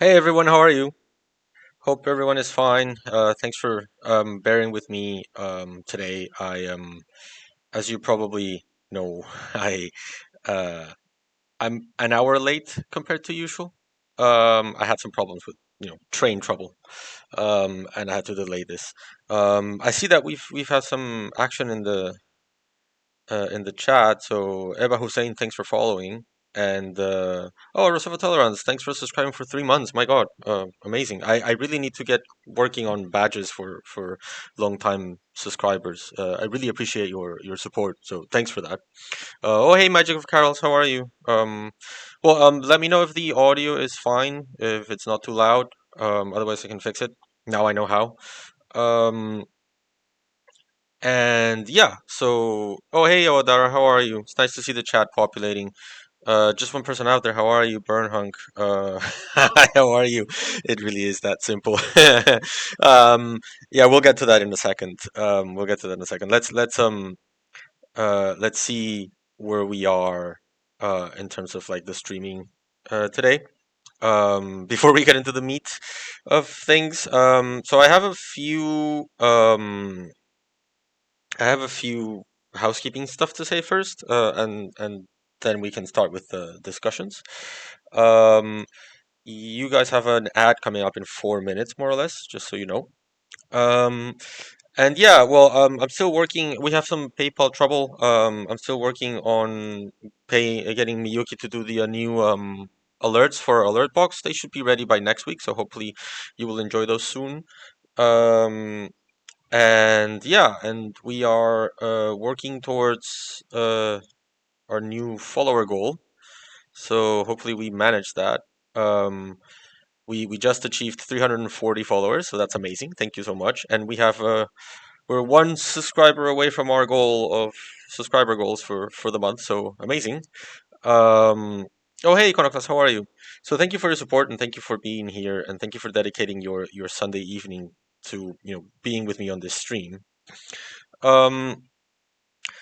Hey everyone, how are you? Hope everyone is fine. Thanks for bearing with me today. As you probably know, I uh, I'm an hour late compared to usual. I had some problems with train trouble, and I had to delay this. I see that we've had some action in the chat. So Eba Hussein, thanks for following. And oh, Rosova Tolerance, thanks for subscribing for 3 months. My God, amazing! I really need to get working on badges for long time subscribers. I really appreciate your support. So thanks for that. Oh, hey, Magic of Carols, how are you? Let me know if the audio is fine, if it's not too loud. Otherwise, I can fix it. Now I know how. Um, and yeah, so oh hey Odara, how are you? It's nice to see the chat populating. Just one person out there. How are you, Burnhunk? How are you? It really is that simple. um, yeah, we'll get to that in a second. We'll get to that in a second. Let's see where we are in terms of like the streaming today. Before we get into the meat of things, so I have a few housekeeping stuff to say first, and then we can start with the discussions. Um, you guys have an ad coming up in 4 minutes, more or less, just so you know. Um, and yeah, I'm still working. We have some PayPal trouble. I'm still working on getting Miyuki to do the new alerts for Alert Box. They should be ready by next week, so hopefully you will enjoy those soon. Um, and yeah, and we are working towards our new follower goal. So hopefully we manage that. Um, we just achieved 340 followers, so that's amazing. Thank you so much. And we're one subscriber away from our goal of subscriber goals for the month. So amazing. Um, oh hey, Iconoclast, how are you? So thank you for your support and thank you for being here and thank you for dedicating your Sunday evening to being with me on this stream. Um,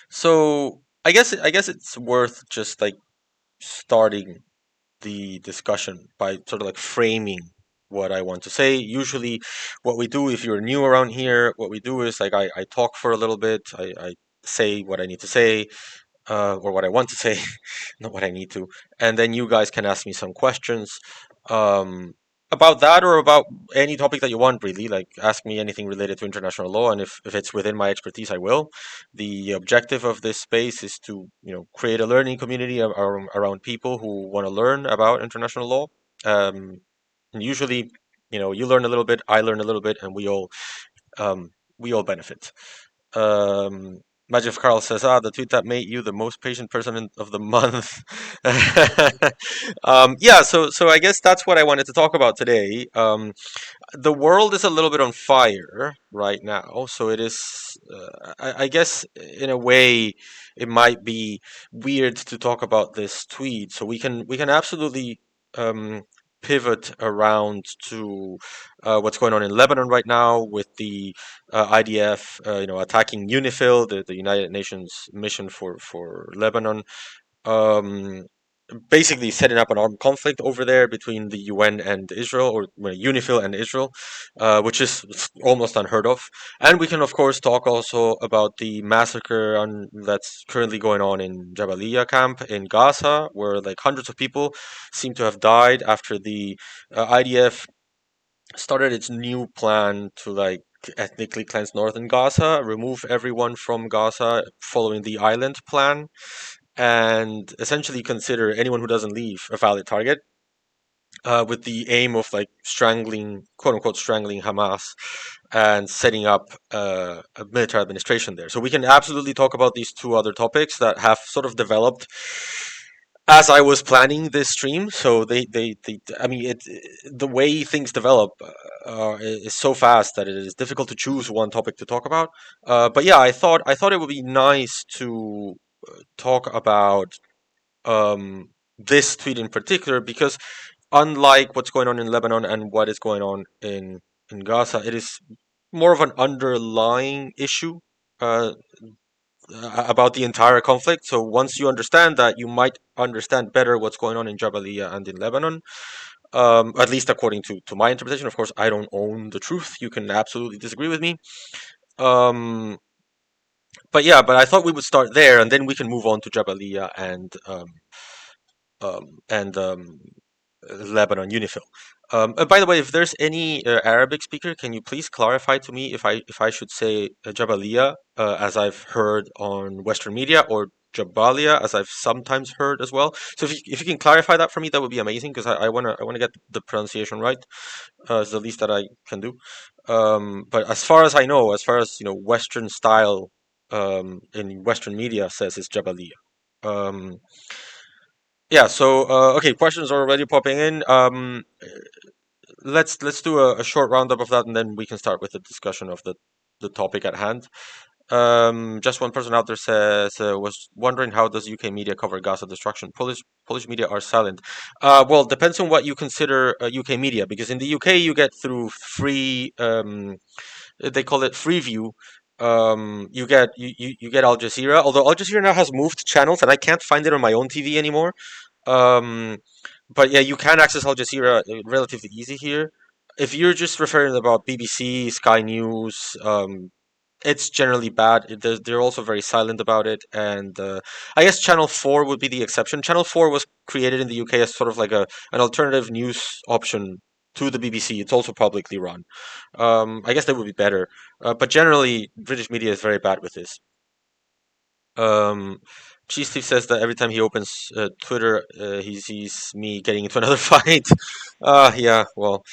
so I guess it's worth just like starting the discussion by sort of like framing what I want to say. Usually, what we do if you're new around here, what we do is like I talk for a little bit, I say what I need to say, or what I want to say, not what I need to. And then you guys can ask me some questions um, about that or about any topic that you want, really. Like, ask me anything related to international law, and if it's within my expertise, I will. The objective of this space is to, create a learning community around people who want to learn about international law. And usually, you learn a little bit, I learn a little bit, and we all benefit. Um, Magic of Carl says, the tweet that made you the most patient person of the month. Yeah, so I guess that's what I wanted to talk about today. The world is a little bit on fire right now, so it is. I guess in a way, it might be weird to talk about this tweet. So we can absolutely um, pivot around to what's going on in Lebanon right now with the IDF, attacking UNIFIL, the United Nations mission for Lebanon. Um, Basically setting up an armed conflict over there between the UN and Israel, or UNIFIL and Israel, which is almost unheard of. And we can, of course, talk also about the massacre that's currently going on in Jabalia camp in Gaza, where like hundreds of people seem to have died after the IDF started its new plan to like ethnically cleanse northern Gaza, remove everyone from Gaza following the island plan, and essentially consider anyone who doesn't leave a valid target, with the aim of like strangling, quote unquote, strangling Hamas and setting up a military administration there. So we can absolutely talk about these two other topics that have sort of developed as I was planning this stream. So I mean, the way things develop is so fast that it is difficult to choose one topic to talk about. But yeah, I thought it would be nice to talk about this tweet in particular because unlike what's going on in Lebanon and what is going on in Gaza, it is more of an underlying issue uh, about the entire conflict. So once you understand that, you might understand better what's going on in Jabalia and in Lebanon. At least according to my interpretation. Of course, I don't own the truth. You can absolutely disagree with me. Um, but yeah, but I thought we would start there, and then we can move on to Jabalia and Lebanon Unifil. By the way, if there's any Arabic speaker, can you please clarify to me if I should say Jabalia as I've heard on Western media, or Jabalia as I've sometimes heard as well? So if you can clarify that for me, that would be amazing, because I wanna get the pronunciation right. It's the least that I can do. But as far as I know, as far as Western style in Western media says, it's Jabalia. Um, yeah, so okay, questions are already popping in. Let's do a short roundup of that, and then we can start with the discussion of the topic at hand. Just one person out there says was wondering, how does UK media cover Gaza destruction? Polish media are silent. Well, depends on what you consider UK media, because in the UK you get through free. They call it Freeview. You get Al Jazeera, although Al Jazeera now has moved channels, and I can't find it on my own TV anymore. Um, but yeah, you can access Al Jazeera relatively easy here. If you're just referring about BBC, Sky News, it's generally bad. They're also very silent about it, and I guess Channel 4 would be the exception. Channel 4 was created in the UK as sort of like an alternative news option to the BBC. It's also publicly run. I guess that would be better, but generally, British media is very bad with this. Um, Cheese Thief says that every time he opens Twitter, he sees me getting into another fight. Yeah, well,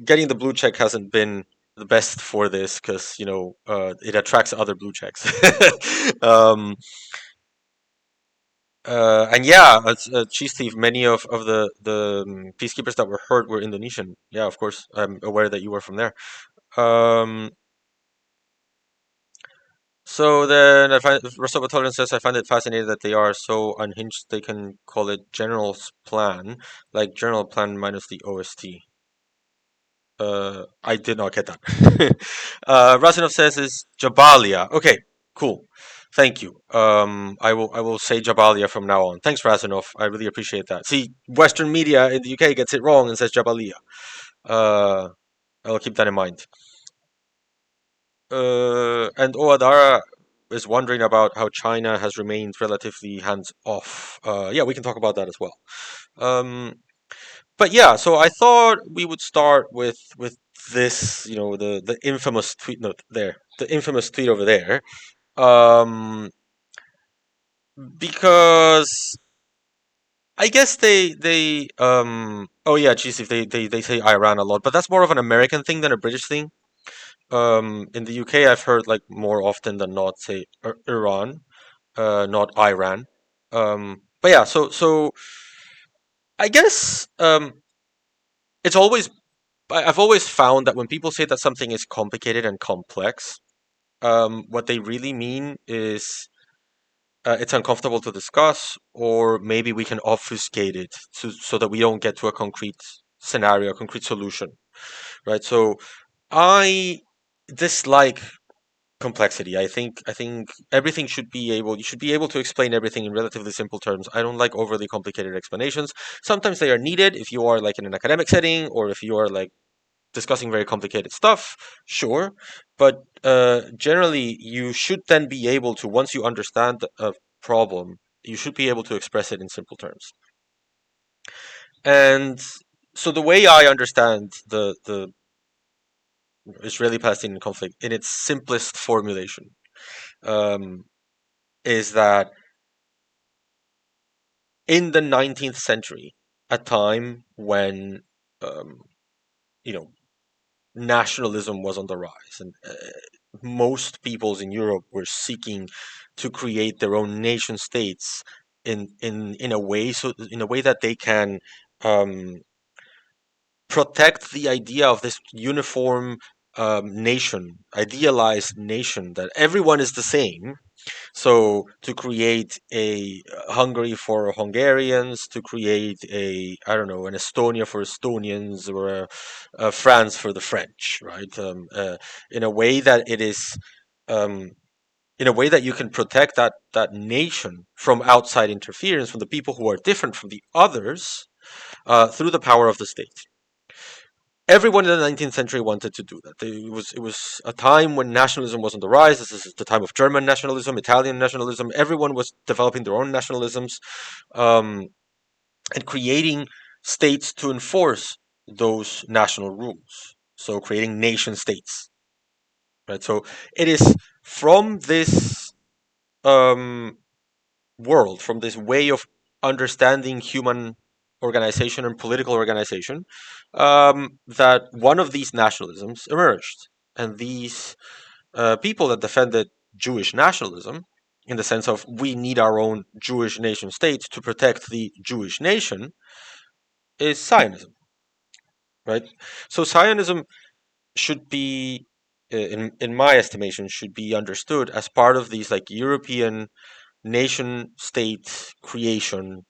getting the blue check hasn't been the best for this, because it attracts other blue checks. um, and yeah, Cheese Thief. Many of the peacekeepers that were hurt were Indonesian. Yeah, of course, I'm aware that you were from there. Um, So then I find Russell Tolerance says, I find it fascinating that they are so unhinged they can call it General's Plan, like General Plan minus the OST. I did not get that. Rasinov says is Jabalia. Okay, cool. Thank you. I will say Jabalia from now on. Thanks, Rasinov. I really appreciate that. See, Western media in the UK gets it wrong and says Jabalia. Uh, I'll keep that in mind. And Oadara is wondering about how China has remained relatively hands off. Yeah, we can talk about that as well. Um, but yeah, so I thought we would start with this, the infamous tweet note there, the infamous tweet over there, because I guess they. Oh yeah, geez, if they say Iran a lot, but that's more of an American thing than a British thing. In the UK, I've heard like more often than not say Iran, not Iran. But yeah, so I guess it's always I've always found that when people say that something is complicated and complex, what they really mean is it's uncomfortable to discuss, or maybe we can obfuscate it so that we don't get to a concrete scenario, a concrete solution, right? So I dislike complexity. I think everything should be able you should be able to explain everything in relatively simple terms. I don't like overly complicated explanations. Sometimes they are needed if you are like in an academic setting, or if you are like discussing very complicated stuff, sure. But generally you should then be able to, once you understand a problem, you should be able to express it in simple terms. And so the way I understand the Israeli-Palestinian conflict in its simplest formulation, um, is that in the 19th century, a time when um, you know nationalism was on the rise, and most peoples in Europe were seeking to create their own nation states in a way, that they can um, protect the idea of this uniform nation, idealized nation, that everyone is the same. So to create a Hungary for Hungarians, to create a, I don't know, an Estonia for Estonians, or a France for the French, right? In a way that it is, um, in a way that you can protect that nation from outside interference, from the people who are different from the others, through the power of the state. Everyone in the 19th century wanted to do that. It was a time when nationalism was on the rise. This is the time of German nationalism, Italian nationalism. Everyone was developing their own nationalisms, um, and creating states to enforce those national rules. So creating nation states, right? So it is from this um, world, from this way of understanding human organization and political organization, that one of these nationalisms emerged. And these people that defended Jewish nationalism, in the sense of we need our own Jewish nation state to protect the Jewish nation, is Zionism, right? So Zionism should be, in my estimation, should be understood as part of these like European nation state creation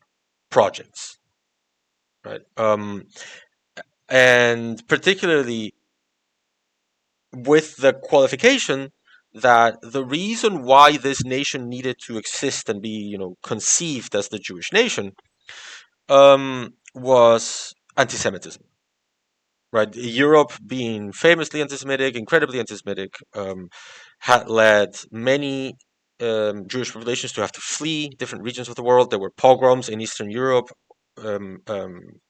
projects, right? And particularly with the qualification that the reason why this nation needed to exist and be, conceived as the Jewish nation, was anti-Semitism, right? Europe, being famously anti-Semitic, incredibly anti-Semitic, had led many Jewish populations to have to flee different regions of the world. There were pogroms in Eastern Europe.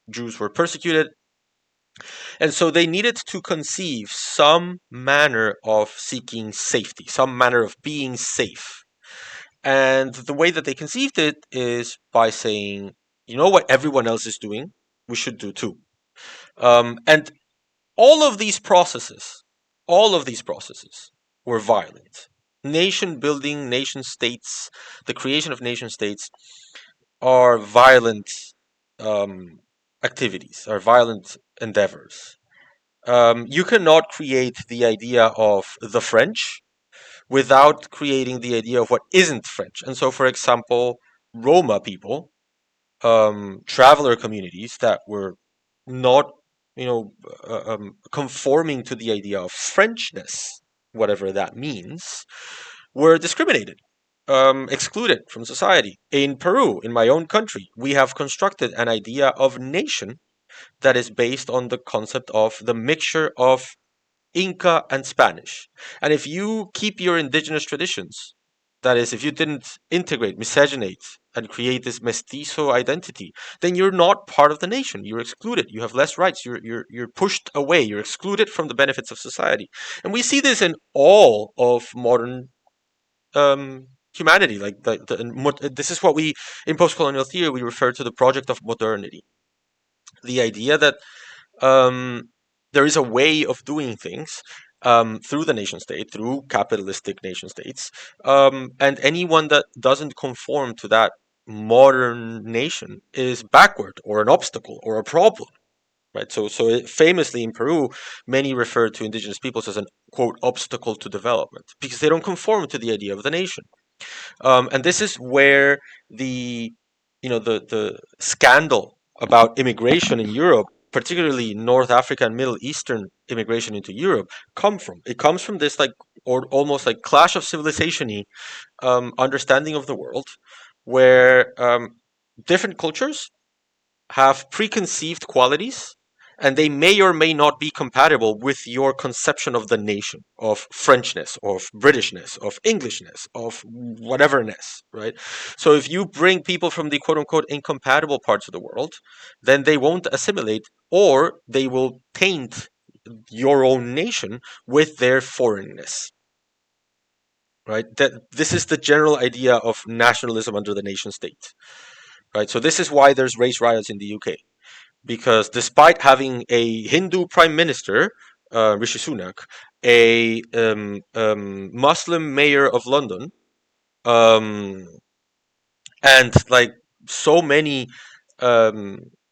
Jews were persecuted, and so they needed to conceive some manner of seeking safety, some manner of being safe. And the way that they conceived it is by saying, you know what everyone else is doing, we should do too. And all of these processes, all of these processes were violent. Nation building, nation states, the creation of nation states are violent um, activities, are violent endeavors. You cannot create the idea of the French without creating the idea of what isn't French. And so, for example, Roma people, traveler communities that were not, conforming to the idea of Frenchness, whatever that means, were discriminated, excluded from society. In Peru, in my own country, we have constructed an idea of nation that is based on the concept of the mixture of Inca and Spanish. And if you keep your indigenous traditions, that is, if you didn't integrate, miscegenate, and create this mestizo identity, then you're not part of the nation. You're excluded. You have less rights. You're pushed away. You're excluded from the benefits of society. And we see this in all of modern humanity. Like this is what we in post-colonial theory we refer to the project of modernity. The idea that um, there is a way of doing things through the nation state, through capitalistic nation states, and anyone that doesn't conform to that modern nation is backward or an obstacle or a problem. Right. Famously in Peru, many refer to indigenous peoples as an quote obstacle to development because they don't conform to the idea of the nation. And this is where the the scandal about immigration in Europe, particularly North Africa and Middle Eastern immigration into Europe, come from. It comes from this like or almost like clash of civilization-y understanding of the world, where different cultures have preconceived qualities, and they may or may not be compatible with your conception of the nation, of Frenchness, of Britishness, of Englishness, of whateverness, right? So if you bring people from the quote unquote incompatible parts of the world, then they won't assimilate, or they will taint your own nation with their foreignness. Right? That this is the general idea of nationalism under the nation state. Right? So this is why there's race riots in the UK, because despite having a Hindu prime minister, Rishi Sunak, a Muslim mayor of London, um, and like so many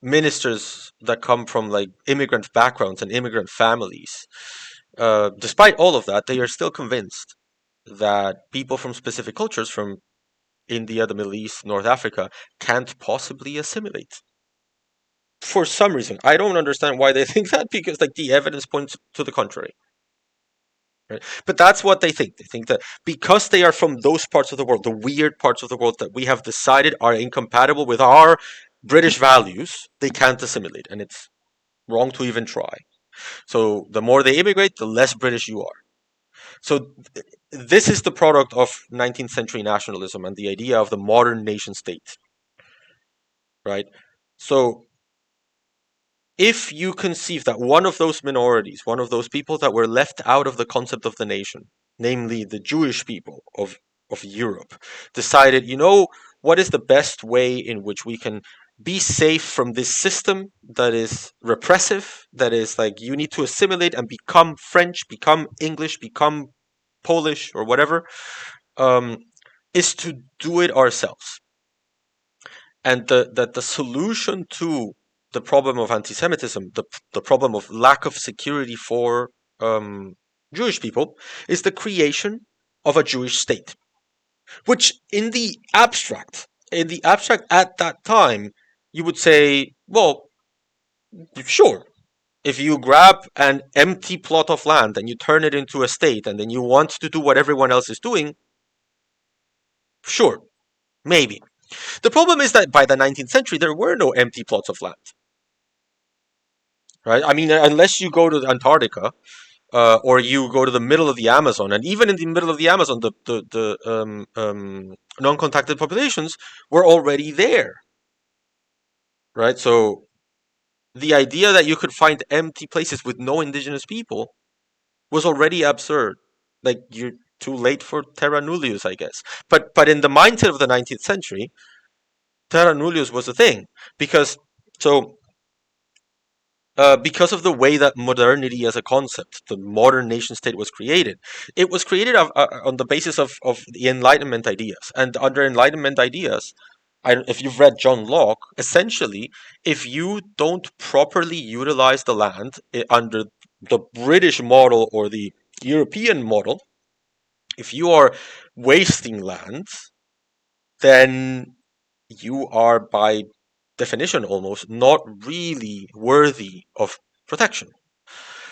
ministers that come from like immigrant backgrounds and immigrant families, despite all of that, they are still convinced that people from specific cultures, from India, the Middle East, North Africa, can't possibly assimilate for some reason. I don't understand why they think that, because like the evidence points to the contrary. Right? But that's what they think. They think that because they are from those parts of the world, the weird parts of the world that we have decided are incompatible with our British values, they can't assimilate, and it's wrong to even try. So the more they immigrate, the less British you are. So this is the product of 19th century nationalism and the idea of the modern nation state, right? So if you conceive that one of those minorities, one of those people that were left out of the concept of the nation, namely the Jewish people of Europe, decided, what is the best way in which we can be safe from this system that is repressive, that is like you need to assimilate and become French, become English, become Polish, or whatever, um, is to do it ourselves. And the solution to the problem of anti-Semitism, the problem of lack of security for Jewish people, is the creation of a Jewish state, which in the abstract at that time, you would say, well, sure. If you grab an empty plot of land and you turn it into a state and then you want to do what everyone else is doing, sure, maybe. The problem is that by the 19th century, there were no empty plots of land. Right? I mean, unless you go to Antarctica or you go to the middle of the Amazon, and even in the middle of the Amazon, the non-contacted populations were already there. Right? So the idea that you could find empty places with no indigenous people was already absurd. Like, you're too late for terra nullius, I guess. But in the mindset of the 19th century, terra nullius was a thing because so because of the way that modernity as a concept, the modern nation state was created. It was created on the basis of the Enlightenment ideas. And under Enlightenment ideas, if you've read John Locke, essentially, if you don't properly utilize the land under the British model or the European model, if you are wasting land, then you are by definition almost not really worthy of protection.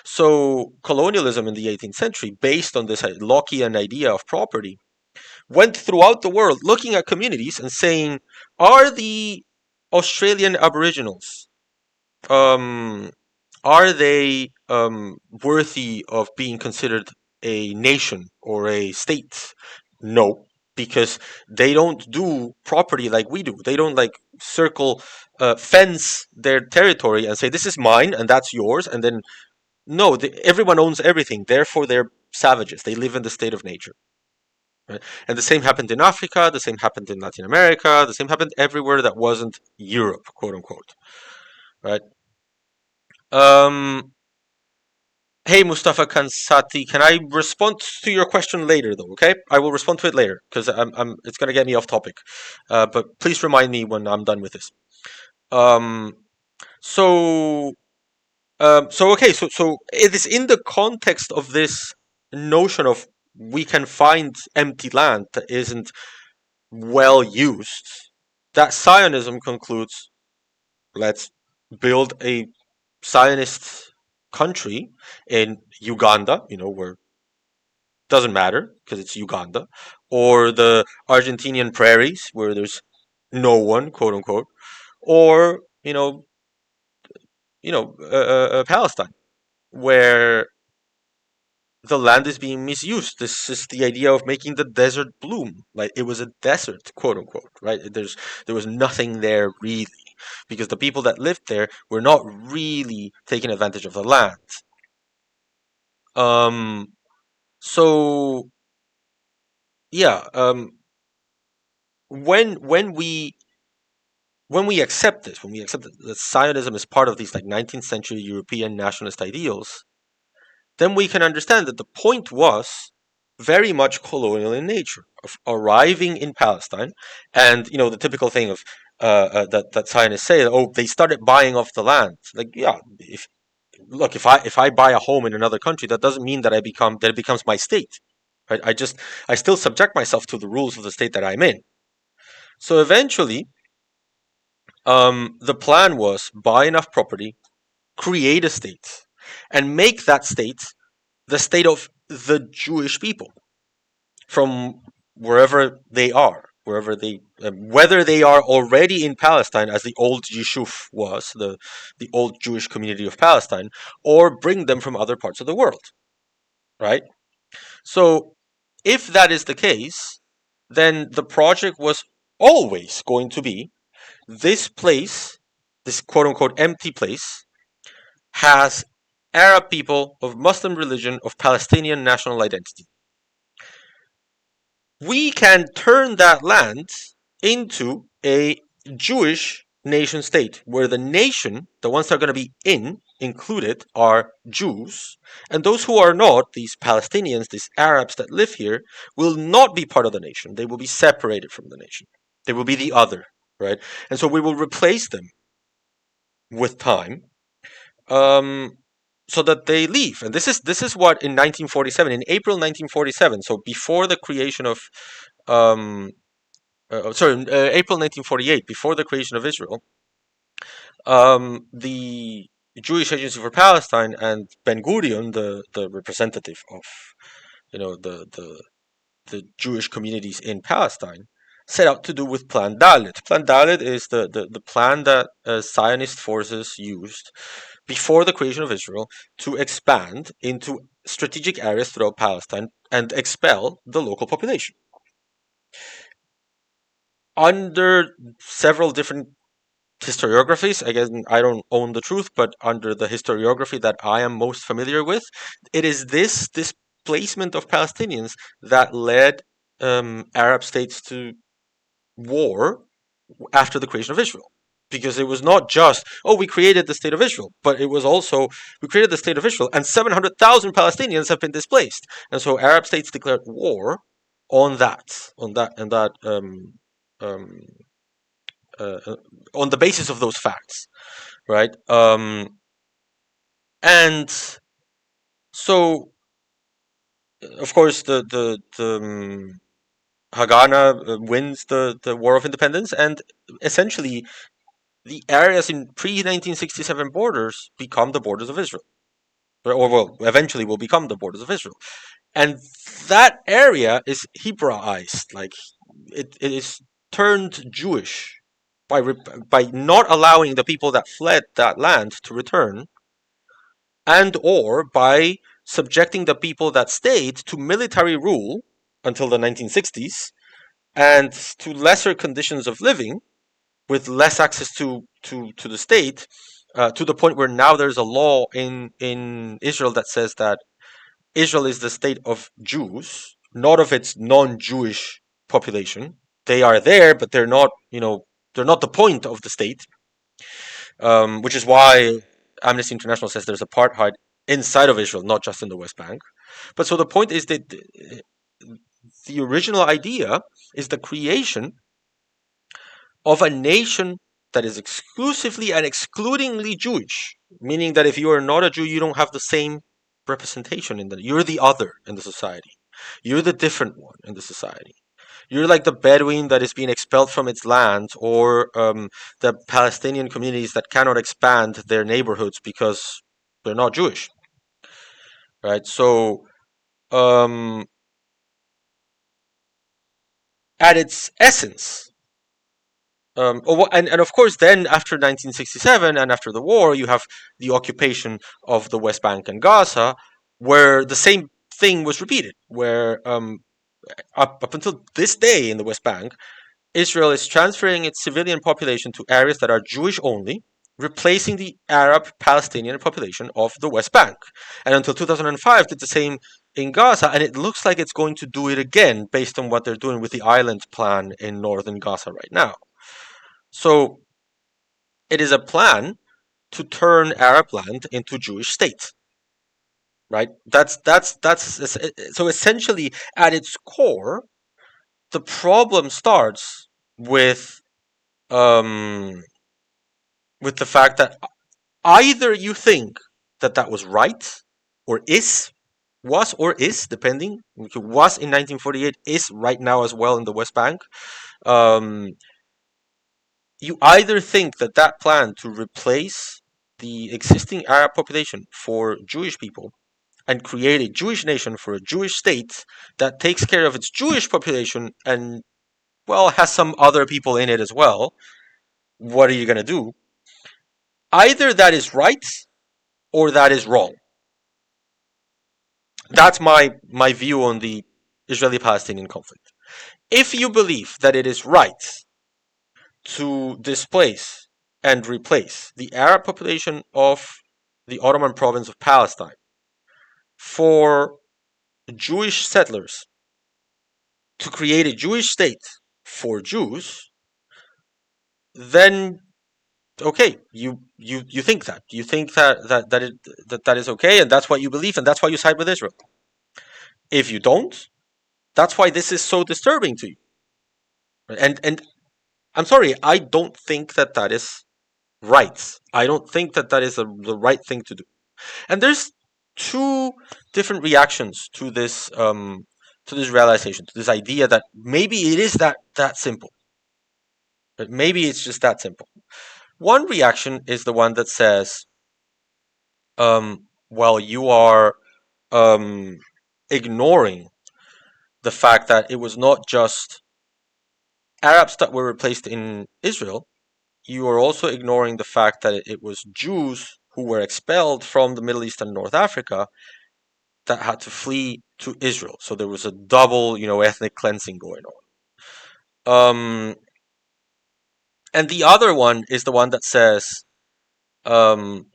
So colonialism in the 18th century, based on this Lockean idea of property, went throughout the world looking at communities and saying, are the Australian Aboriginals, um, are they worthy of being considered a nation or a state? No, because they don't do property like we do. They don't like circle, fence their territory and say this is mine and that's yours, and then no, everyone owns everything. Therefore, they're savages. They live in the state of nature. Right? And the same happened in Africa. The same happened in Latin America. The same happened everywhere that wasn't Europe, quote unquote. Right? Um, Hey, Mustafa Kansati, can I respond to your question later, though? Okay, I will respond to it later because it's gonna get me off topic. But please remind me when I'm done with this. Um, so, so it is in the context of this notion of we can find empty land that isn't well used that Zionism concludes, let's build a Zionist country in Uganda, where doesn't matter because it's Uganda, or the Argentinian prairies where there's no one, quote unquote, or Palestine where the land is being misused. This is the idea of making the desert bloom. Like it was a desert, quote unquote, right? There was nothing there really because the people that lived there were not really taking advantage of the land. Um, so yeah, when we accept this, when we accept that Zionism is part of these like 19th century European nationalist ideals, then we can understand that the point was very much colonial in nature, of arriving in Palestine, and the typical thing of that Zionists say, oh, they started buying off the land. Like, yeah, if I buy a home in another country, that doesn't mean that it becomes my state, right? I still subject myself to the rules of the state that I'm in. So eventually, the plan was buy enough property, create a state, and make that state the state of the Jewish people from wherever they are. whether they are already in Palestine, as the old Yishuf was, the old Jewish community of Palestine, or bring them from other parts of the world, right? So, if that is the case, then the project was always going to be this place, this quote unquote empty place, has Arab people of Muslim religion of Palestinian national identity. We can turn that land into a Jewish nation state where the nation, the ones that are going to be included, are Jews, and those who are not, these Palestinians, these Arabs that live here, will not be part of the nation. They will be separated from the nation. They will be the other, right? And so we will replace them with time, um, so that they leave. And this is what in 1947, in April 1947, so before the creation of um, April 1948, before the creation of Israel, the Jewish Agency for Palestine and Ben Gurion, the representative of the Jewish communities in Palestine, set out to do with Plan Dalet. Plan Dalet is the plan that Zionist forces used before the creation of Israel to expand into strategic areas throughout Palestine and expel the local population. Under several different historiographies, again, I don't own the truth, but under the historiography that I am most familiar with, it is this displacement of Palestinians that led Arab states to war after the creation of Israel. Because it was not just, oh, we created the state of Israel, but it was also, we created the state of Israel and 700,000 Palestinians have been displaced. And so Arab states declared war on um, uh, on the basis of those facts, right? And so, of course, the Haganah wins the War of Independence, and essentially the areas in pre-1967 borders become the borders of Israel, or well, eventually will become the borders of Israel, and that area is Hebraized, like it is turned Jewish by not allowing the people that fled that land to return, and or by subjecting the people that stayed to military rule until the 1960s and to lesser conditions of living with less access to the state, to the point where now there's a law in Israel that says that Israel is the state of Jews, not of its non-Jewish population. They are there, but they're not, they're not the point of the state, which is why Amnesty International says there's apartheid inside of Israel, not just in the West Bank. But so the point is that the original idea is the creation of a nation that is exclusively and excludingly Jewish, meaning that if you are not a Jew, you don't have the same representation you're the other in the society. You're the different one in the society. You're like the Bedouin that is being expelled from its land, or the Palestinian communities that cannot expand their neighborhoods because they're not Jewish, right? So, at its essence, and of course, then after 1967 and after the war, you have the occupation of the West Bank and Gaza, where the same thing was repeated, where up until this day in the West Bank, Israel is transferring its civilian population to areas that are Jewish only, replacing the Arab Palestinian population of the West Bank. And until 2005, did the same in Gaza, and it looks like it's going to do it again based on what they're doing with the island plan in northern Gaza right now. So it is a plan to turn Arab land into Jewish state, right? That's so essentially at its core, the problem starts um, with the fact that either you think that that was right, or was, depending, was in 1948, is right now as well in the West Bank. Um, you either think that that plan to replace the existing Arab population for Jewish people and create a Jewish nation for a Jewish state that takes care of its Jewish population and well, has some other people in it as well. What are you going to do? Either that is right or that is wrong. That's my view on the Israeli-Palestinian conflict. If you believe that it is right to displace and replace the Arab population of the Ottoman province of Palestine for Jewish settlers to create a Jewish state for Jews, then okay, you think that that is okay, and that's what you believe, and that's why you side with Israel. If you don't, that's why this is so disturbing to you. And I'm sorry, I don't think that that is right. I don't think that that is the right thing to do. And there's two different reactions to this realization, to this idea that maybe it is that simple. But maybe it's just that simple. One reaction is the one that says, well, you are um, ignoring the fact that it was not just Arabs that were replaced in Israel. You are also ignoring the fact that it was Jews who were expelled from the Middle East and North Africa that had to flee to Israel. So there was a double, ethnic cleansing going on. And the other one is the one that says, um,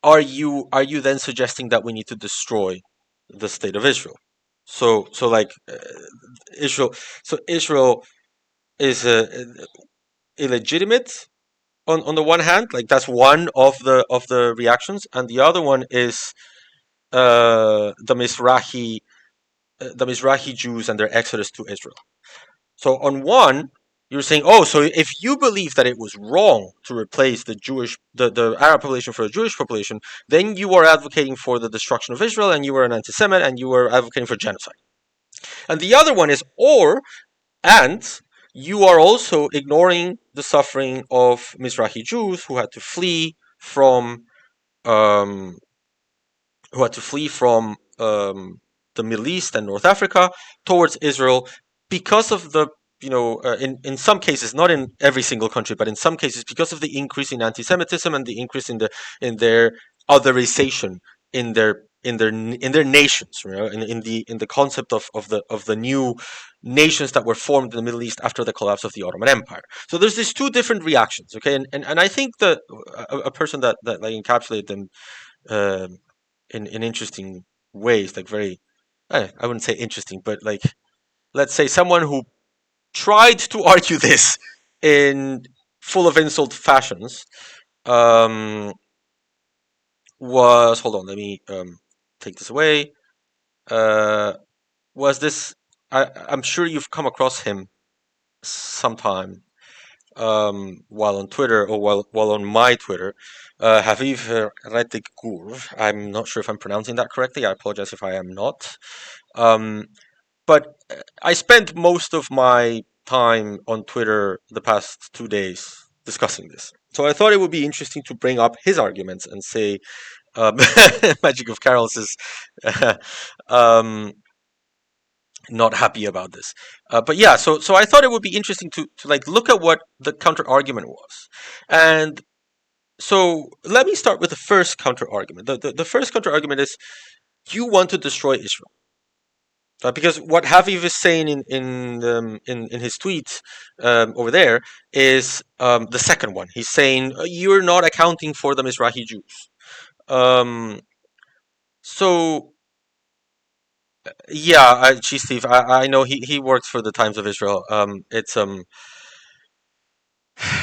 are you then suggesting that we need to destroy the state of Israel? So like Israel, so Israel is illegitimate on the one hand, like that's one of the reactions, and the other one is the Mizrahi Jews and their exodus to Israel. So on one, you're saying, oh, so if you believe that it was wrong to replace the Arab population for a Jewish population, then you are advocating for the destruction of Israel, and you are an anti-Semite, and you are advocating for genocide. And the other one is, and you are also ignoring the suffering of Mizrahi Jews who had to flee from um, the Middle East and North Africa towards Israel because of the in some cases, not in every single country, but in some cases because of the increase in anti-Semitism and the increase in their otherization in their nations, in the concept of the new nations that were formed in the Middle East after the collapse of the Ottoman Empire. So there's these two different reactions, okay, and I think that a person that like encapsulated them um, in interesting ways, like very, I wouldn't say interesting, but like, let's say someone who tried to argue this in full of insult fashions um, was, hold on, let me take this away. Uh, was this, I'm sure you've come across him sometime while on Twitter or while on my Twitter. Haviv Retikgur. I'm not sure if I'm pronouncing that correctly. I apologize if I am not. Um, but I spent most of my time on Twitter the past 2 days discussing this. So I thought it would be interesting to bring up his arguments and say, Magic of Carols is um, not happy about this. But yeah, so I thought it would be interesting to like look at what the counter argument was. And so let me start with the first counter argument. The first counter argument is you want to destroy Israel. Because what Haviv is saying in his tweet over there is the second one. He's saying you're not accounting for the Mizrahi Jews. Um, so yeah, Chief Steve, I know he works for the Times of Israel. It's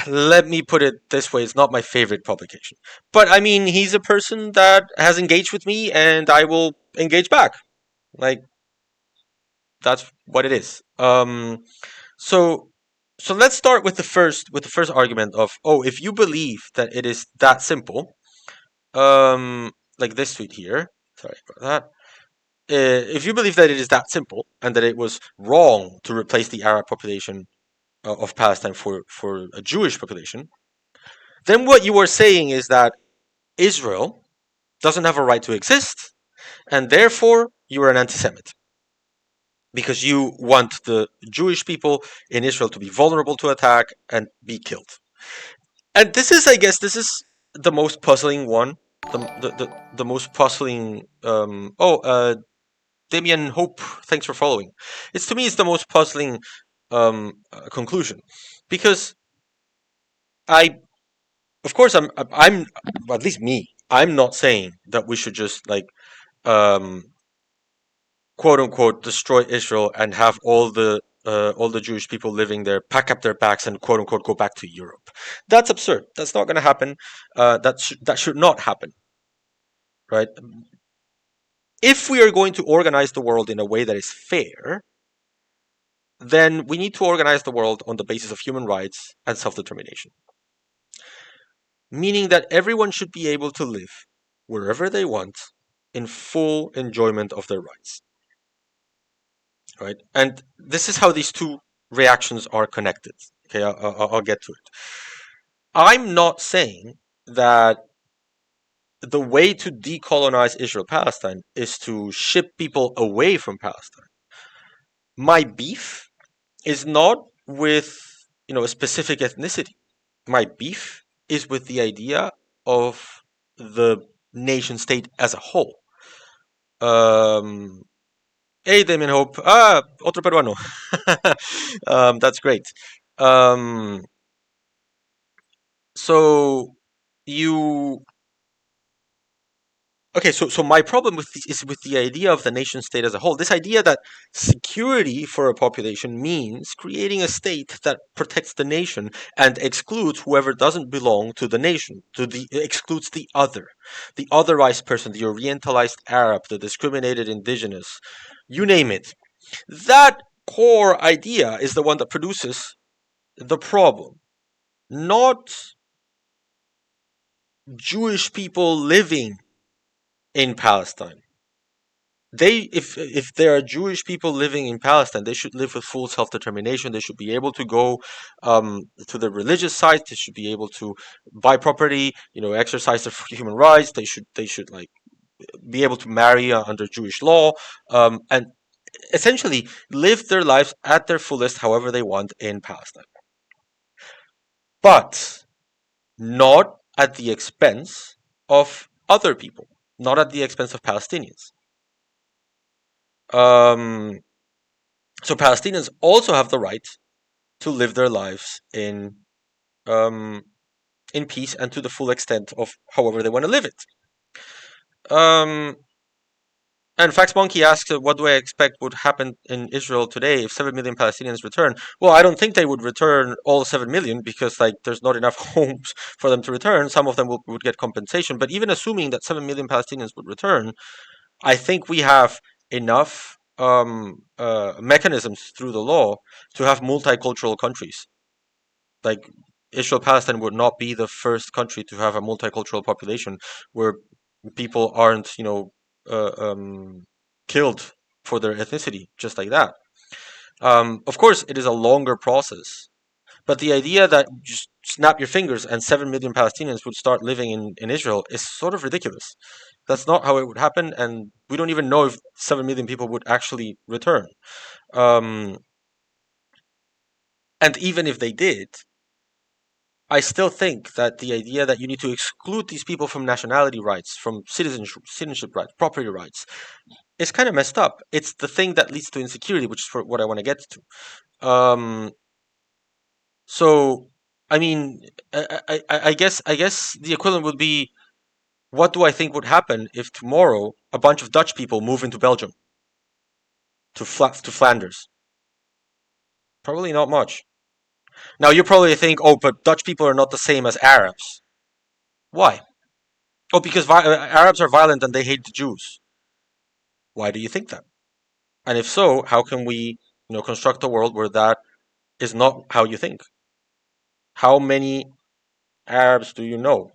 let me put it this way: it's not my favorite publication, but I mean he's a person that has engaged with me, and I will engage back. Like that's what it is. So so let's start with the first argument of, oh, if you believe that it is that simple, like this tweet here. Sorry about that. If you believe that it is that simple and that it was wrong to replace the Arab population of Palestine for a Jewish population, then what you are saying is that Israel doesn't have a right to exist, and therefore you are an anti-Semite. because you want the Jewish people in Israel to be vulnerable to attack and be killed. And this is, I guess, this is the most puzzling one. The most puzzling. Damien Hope, thanks for following. It's to me, it's the most puzzling conclusion, because I, of course, I'm, at least me, I'm not saying that we should just like um, quote unquote destroy Israel and have all the Jewish people living there pack up their bags and quote unquote go back to Europe. That's absurd. That's not going to happen. That should not happen, right? If we are going to organize the world in a way that is fair, then we need to organize the world on the basis of human rights and self-determination, meaning that everyone should be able to live wherever they want in full enjoyment of their rights, right? And this is how these two reactions are connected. Okay, I'll get to it. I'm not saying that the way to decolonize Israel Palestine is to ship people away from Palestine. My beef is not with a specific ethnicity. My beef is with the idea of the nation state as a whole. Hey, Damien Hope. Otro peruano. That's great. Um, so you Okay, so my problem with this is with the idea of the nation state as a whole. This idea that security for a population means creating a state that protects the nation and excludes whoever doesn't belong to the nation, excludes the otherized person, the orientalized Arab, the discriminated indigenous, you name it. That core idea is the one that produces the problem, not Jewish people living in Palestine. If there are Jewish people living in Palestine, they should live with full self-determination. They should be able to go to the religious sites. They should be able to buy property, exercise their human rights. They should like be able to marry under Jewish law, and essentially live their lives at their fullest, however they want in Palestine, but not at the expense of other people, not at the expense of Palestinians. Um, So Palestinians also have the right to live their lives um, in peace and to the full extent of however they want to live it. Um, and Fax Monkey asks, "What do I expect would happen in Israel today if 7 million Palestinians return?" Well, I don't think they would return all 7 million, because like there's not enough homes for them to return. Some of them would get compensation, but even assuming that 7 million Palestinians would return, I think we have enough mechanisms through the law to have multicultural countries. Like Israel Palestine would not be the first country to have a multicultural population where people aren't, killed for their ethnicity just like that. Of course, it is a longer process, but the idea that you just snap your fingers and 7 million Palestinians would start living in Israel is sort of ridiculous. That's not how it would happen, and we don't even know if 7 million people would actually return. Um, and even if they did, I still think that the idea that you need to exclude these people from nationality rights, from citizenship rights, property rights, is kind of messed up. It's the thing that leads to insecurity, which is what I want to get to. So, I mean, I guess the equivalent would be, what do I think would happen if tomorrow a bunch of Dutch people move into Belgium, to Flanders? Probably not much. Now you probably think, oh, but Dutch people are not the same as Arabs. Why? Oh, because Arabs are violent and they hate the Jews. Why do you think that? And if so, how can we, construct a world where that is not how you think? How many Arabs do you know?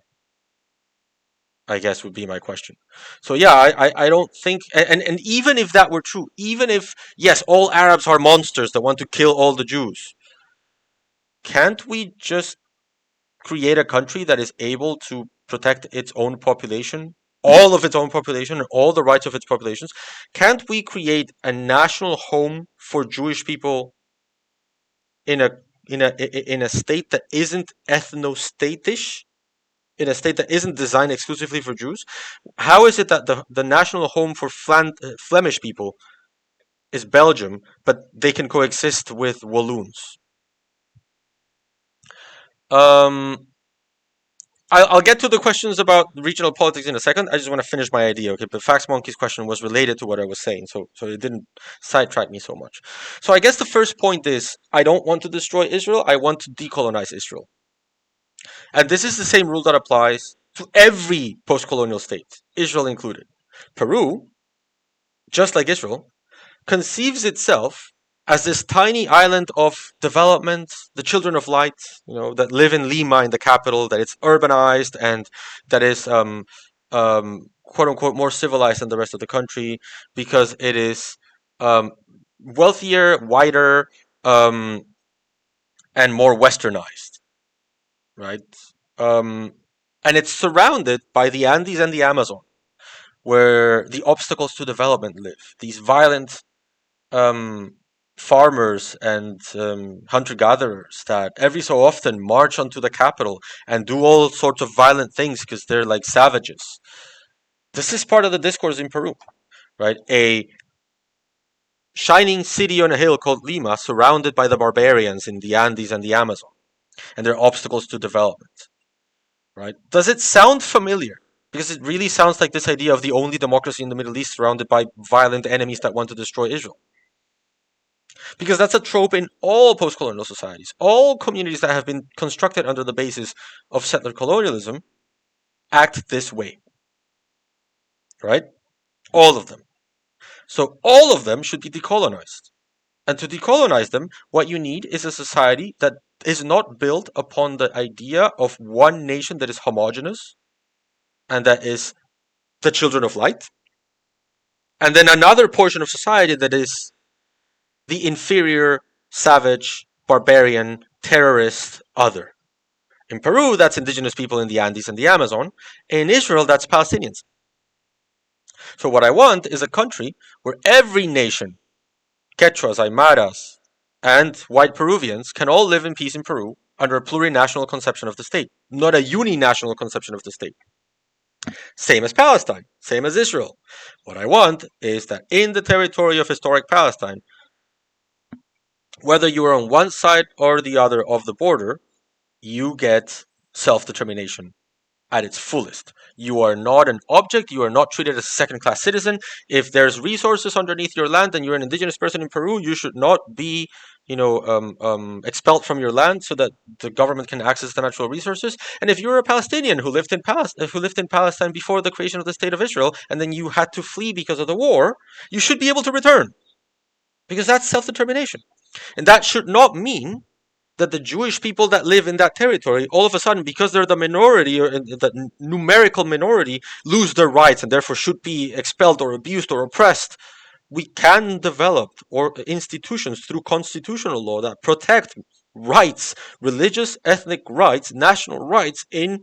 I guess would be my question. So yeah, I don't think, and even if that were true, even if yes, all Arabs are monsters that want to kill all the Jews, can't we just create a country that is able to protect its own population all of its own population and all the rights of its populations, can't we create a national home for Jewish people in a in a state that isn't ethno-statish, in a state that isn't designed exclusively for Jews? How is it that the national home for Flemish people is Belgium, but they can coexist with Walloons? Um, I'll get to the questions about regional politics in a second. I just want to finish my idea, okay? But Fax Monkey's question was related to what I was saying, so it didn't sidetrack me so much. So I guess the first point is I don't want to destroy Israel. I want to decolonize Israel, and this is the same rule that applies to every post-colonial state, Israel included. Peru, just like Israel, conceives itself as this tiny island of development, the children of light, that live in Lima, in the capital, that it's urbanized and that is quote unquote more civilized than the rest of the country because it is wealthier, wider, um, and more westernized, right? Um, and it's surrounded by the Andes and the Amazon, where the obstacles to development live. These violent um, farmers and hunter gatherers that every so often march onto the capital and do all sorts of violent things because they're like savages. This is part of the discourse in Peru, right? A shining city on a hill called Lima, surrounded by the barbarians in the Andes and the Amazon, and their obstacles to development, right? Does it sound familiar? Because it really sounds like this idea of the only democracy in the Middle East surrounded by violent enemies that want to destroy Israel. Because that's a trope in all post-colonial societies. All communities that have been constructed under the basis of settler colonialism act this way, right? All of them. So all of them should be decolonized. And to decolonize them, what you need is a society that is not built upon the idea of one nation that is homogenous and that is the children of light, and then another portion of society that is the inferior, savage, barbarian, terrorist other. In Peru, that's indigenous people in the Andes and the Amazon. In Israel, that's Palestinians. So what I want is a country where every nation, Quechuas, Aymaras, and white Peruvians, can all live in peace in Peru under a plurinational conception of the state, not a uninational conception of the state. Same as Palestine, same as Israel. What I want is that in the territory of historic Palestine, whether you are on one side or the other of the border, you get self-determination at its fullest. You are not an object. You are not treated as a second-class citizen. If there's resources underneath your land and you're an indigenous person in Peru, you should not be, expelled from your land so that the government can access the natural resources. And if you're a Palestinian who lived in Palestine before the creation of the state of Israel, and then you had to flee because of the war, you should be able to return because that's self-determination. And that should not mean that the Jewish people that live in that territory, all of a sudden, because they're the minority or the numerical minority, lose their rights and therefore should be expelled or abused or oppressed. We can develop institutions through constitutional law that protect rights, religious, ethnic rights, national rights in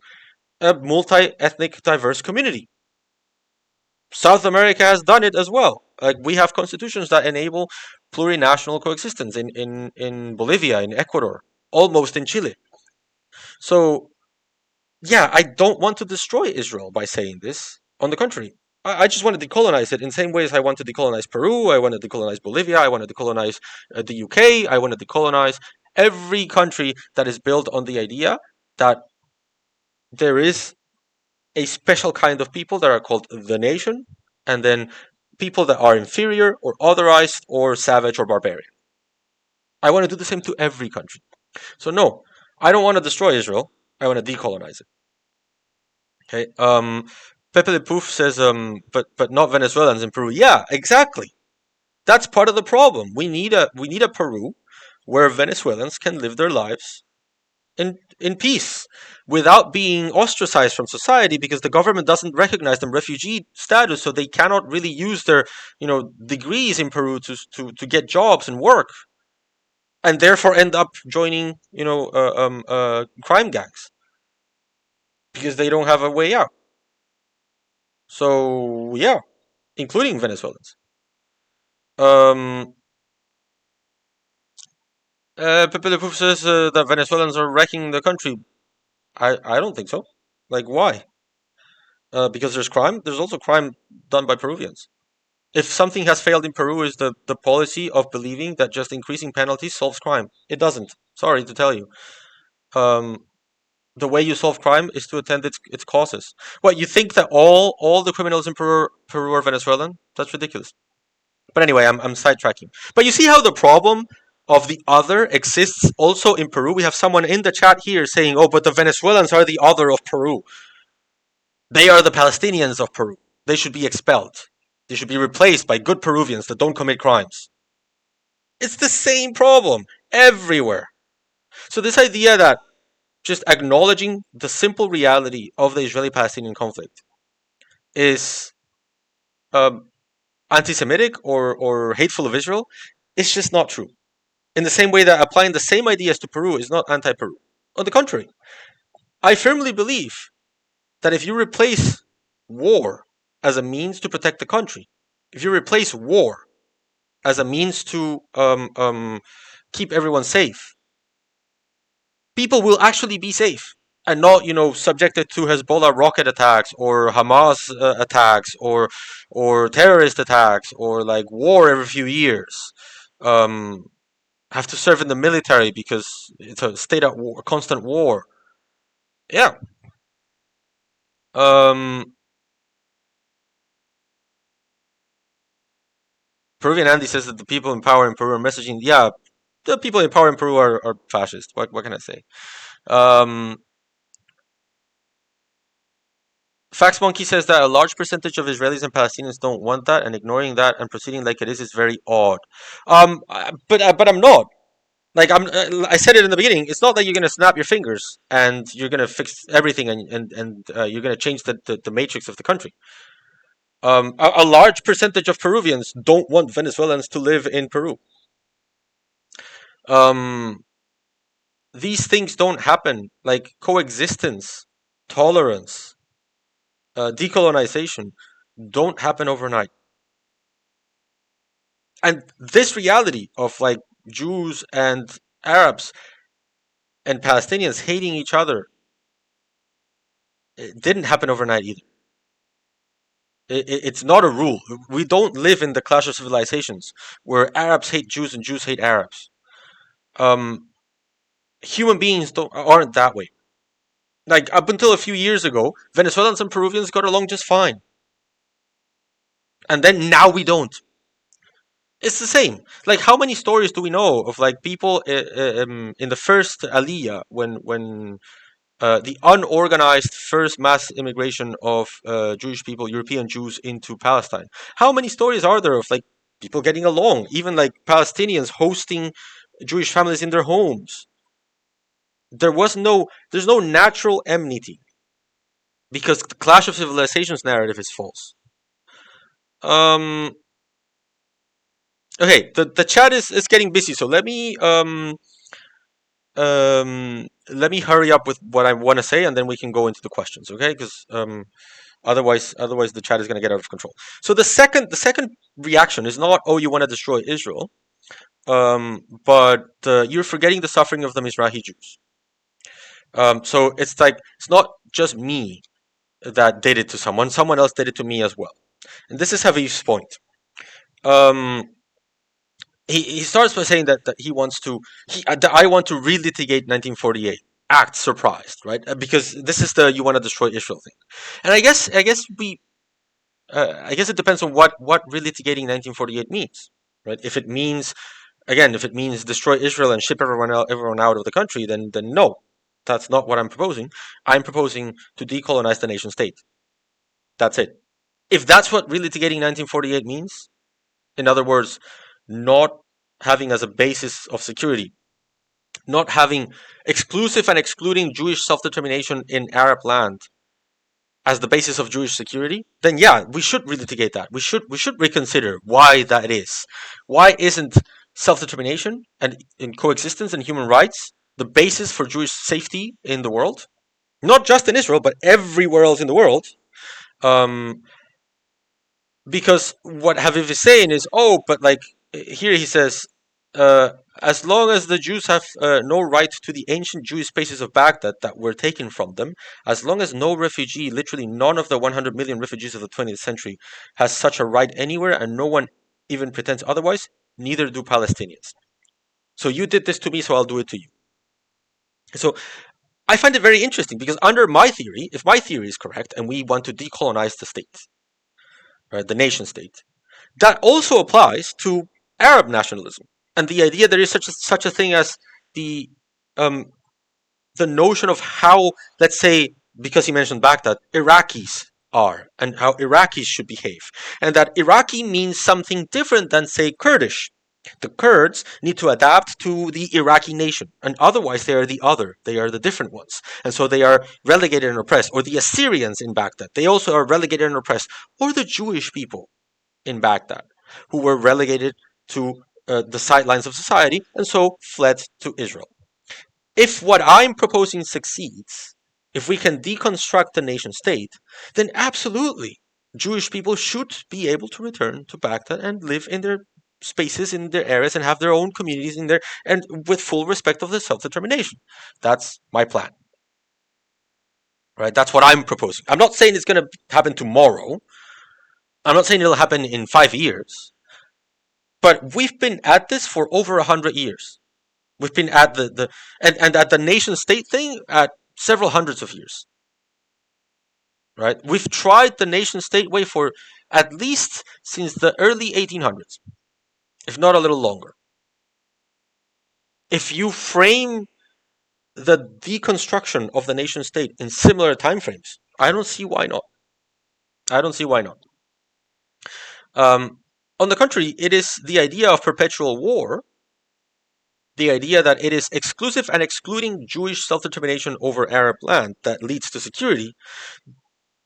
a multi-ethnic, diverse community. South America has done it as well. Like we have constitutions that enable plurinational coexistence in Bolivia, in Ecuador, almost in Chile. So yeah, I don't want to destroy Israel by saying this. On the contrary, I just want to decolonize it in the same way as I want to decolonize Peru, I want to decolonize Bolivia, I want to decolonize the UK, I want to decolonize every country that is built on the idea that there is a special kind of people that are called the nation, and then people that are inferior or otherized or savage or barbarian. I want to do the same to every country. So no, I don't want to destroy Israel. I want to decolonize it. Okay. Pepe Le Pouf says, but not Venezuelans in Peru. Yeah, exactly. That's part of the problem. We need a Peru where Venezuelans can live their lives in peace without being ostracized from society because the government doesn't recognize them refugee status, so they cannot really use their degrees in Peru to get jobs and work, and therefore end up joining crime gangs because they don't have a way out. So yeah, including Venezuelans. Um, Pepe Le Pew says that Venezuelans are wrecking the country. I don't think so. Like why? Because there's crime. There's also crime done by Peruvians. If something has failed in Peru, is the policy of believing that just increasing penalties solves crime. It doesn't. Sorry to tell you. Um, the way you solve crime is to attend its causes. What, you think that all the criminals in Peru are Venezuelan? That's ridiculous. But anyway, I'm sidetracking. But you see how the problem of the other exists also in Peru? We have someone in the chat here saying, "Oh, but the Venezuelans are the other of Peru. They are the Palestinians of Peru. They should be expelled. They should be replaced by good Peruvians that don't commit crimes." It's the same problem everywhere. So this idea that just acknowledging the simple reality of the Israeli-Palestinian conflict is um, anti-Semitic or hateful of Israel is just not true. In the same way that applying the same ideas to Peru is not anti-Peru. On the contrary, I firmly believe that if you replace war as a means to protect the country, if you replace war as a means to keep everyone safe, people will actually be safe and not, subjected to Hezbollah rocket attacks or Hamas attacks or terrorist attacks or like war every few years. Have to serve in the military because it's a state at war, a constant war. Yeah. Um, Peruvian Andy says that the people in power in Peru are messaging. Yeah, the people in power in Peru are fascist. What can I say? Um, Fax Monkey says that a large percentage of Israelis and Palestinians don't want that, and ignoring that and proceeding like it is very odd. But I'm not. Like I said it in the beginning. It's not that you're gonna snap your fingers and you're gonna fix everything and you're gonna change the matrix of the country. A large percentage of Peruvians don't want Venezuelans to live in Peru. Um, these things don't happen. Like coexistence, tolerance, decolonization, don't happen overnight. And this reality of like Jews and Arabs and Palestinians hating each other, it didn't happen overnight either. It's not a rule. We don't live in the clash of civilizations where Arabs hate Jews and Jews hate Arabs. Um, Human beings aren't that way. Like up until a few years ago, Venezuelans and Peruvians got along just fine, and then now we don't. It's the same. Like, how many stories do we know of like people in the first Aliyah when the unorganized first mass immigration of Jewish people, European Jews, into Palestine? How many stories are there of like people getting along, even like Palestinians hosting Jewish families in their homes? There's no natural enmity because the clash of civilizations narrative is false. Um, okay, the chat is getting busy, so let me hurry up with what I want to say, and then we can go into the questions, okay? Because otherwise the chat is going to get out of control. So the second reaction is not, oh, you want to destroy Israel, but you're forgetting the suffering of the Mizrahi Jews. So it's like it's not just me that did it to someone; someone else did it to me as well. And this is Haviv's point. Um, he starts by saying that he wants to that I want to relitigate 1948. Act surprised, right? Because this is the you want to destroy Israel thing, and I guess it depends on what relitigating 1948 means, right? If it means if it means destroy Israel and ship everyone out of the country, then no, that's not what I'm proposing. I'm proposing to decolonize the nation state. That's it. If that's what relitigating 1948 means, in other words, not having as a basis of security, not having exclusive and excluding Jewish self-determination in Arab land as the basis of Jewish security, then yeah, we should relitigate that. We should reconsider why that is. Why isn't self-determination and in coexistence and human rights the basis for Jewish safety in the world? Not just in Israel, but everywhere else in the world. Um, because what Haviv is saying is, oh, but like here he says, uh, as long as the Jews have no right to the ancient Jewish spaces of Baghdad that were taken from them, as long as no refugee, literally none of the 100 million refugees of the 20th century, has such a right anywhere, and no one even pretends otherwise, neither do Palestinians. So you did this to me, so I'll do it to you. So I find it very interesting because under my theory, if my theory is correct, and we want to decolonize the state, right, the nation state, that also applies to Arab nationalism and the idea there is such a thing as the um, the notion of how, let's say, because he mentioned Baghdad, Iraqis are and how Iraqis should behave, and that Iraqi means something different than, say, Kurdish. The Kurds need to adapt to the Iraqi nation, and otherwise they are the other. They are the different ones, and so they are relegated and oppressed. Or the Assyrians in Baghdad, they also are relegated and oppressed. Or the Jewish people in Baghdad, who were relegated to the sidelines of society and so fled to Israel. If what I'm proposing succeeds, if we can deconstruct the nation state, then absolutely Jewish people should be able to return to Baghdad and live in their spaces, in their areas, and have their own communities in there, and with full respect of their self-determination. That's my plan. Right? That's what I'm proposing. I'm not saying it's going to happen tomorrow. I'm not saying it'll happen in 5 years. But we've been at this for over 100 years. We've been at and at the nation state thing at several hundreds of years. Right? We've tried the nation state way for at least since the early 1800s, if not a little longer. If you frame the deconstruction of the nation state in similar timeframes, I don't see why not. I don't see why not. On the contrary, it is the idea of perpetual war, the idea that it is exclusive and excluding Jewish self-determination over Arab land that leads to security,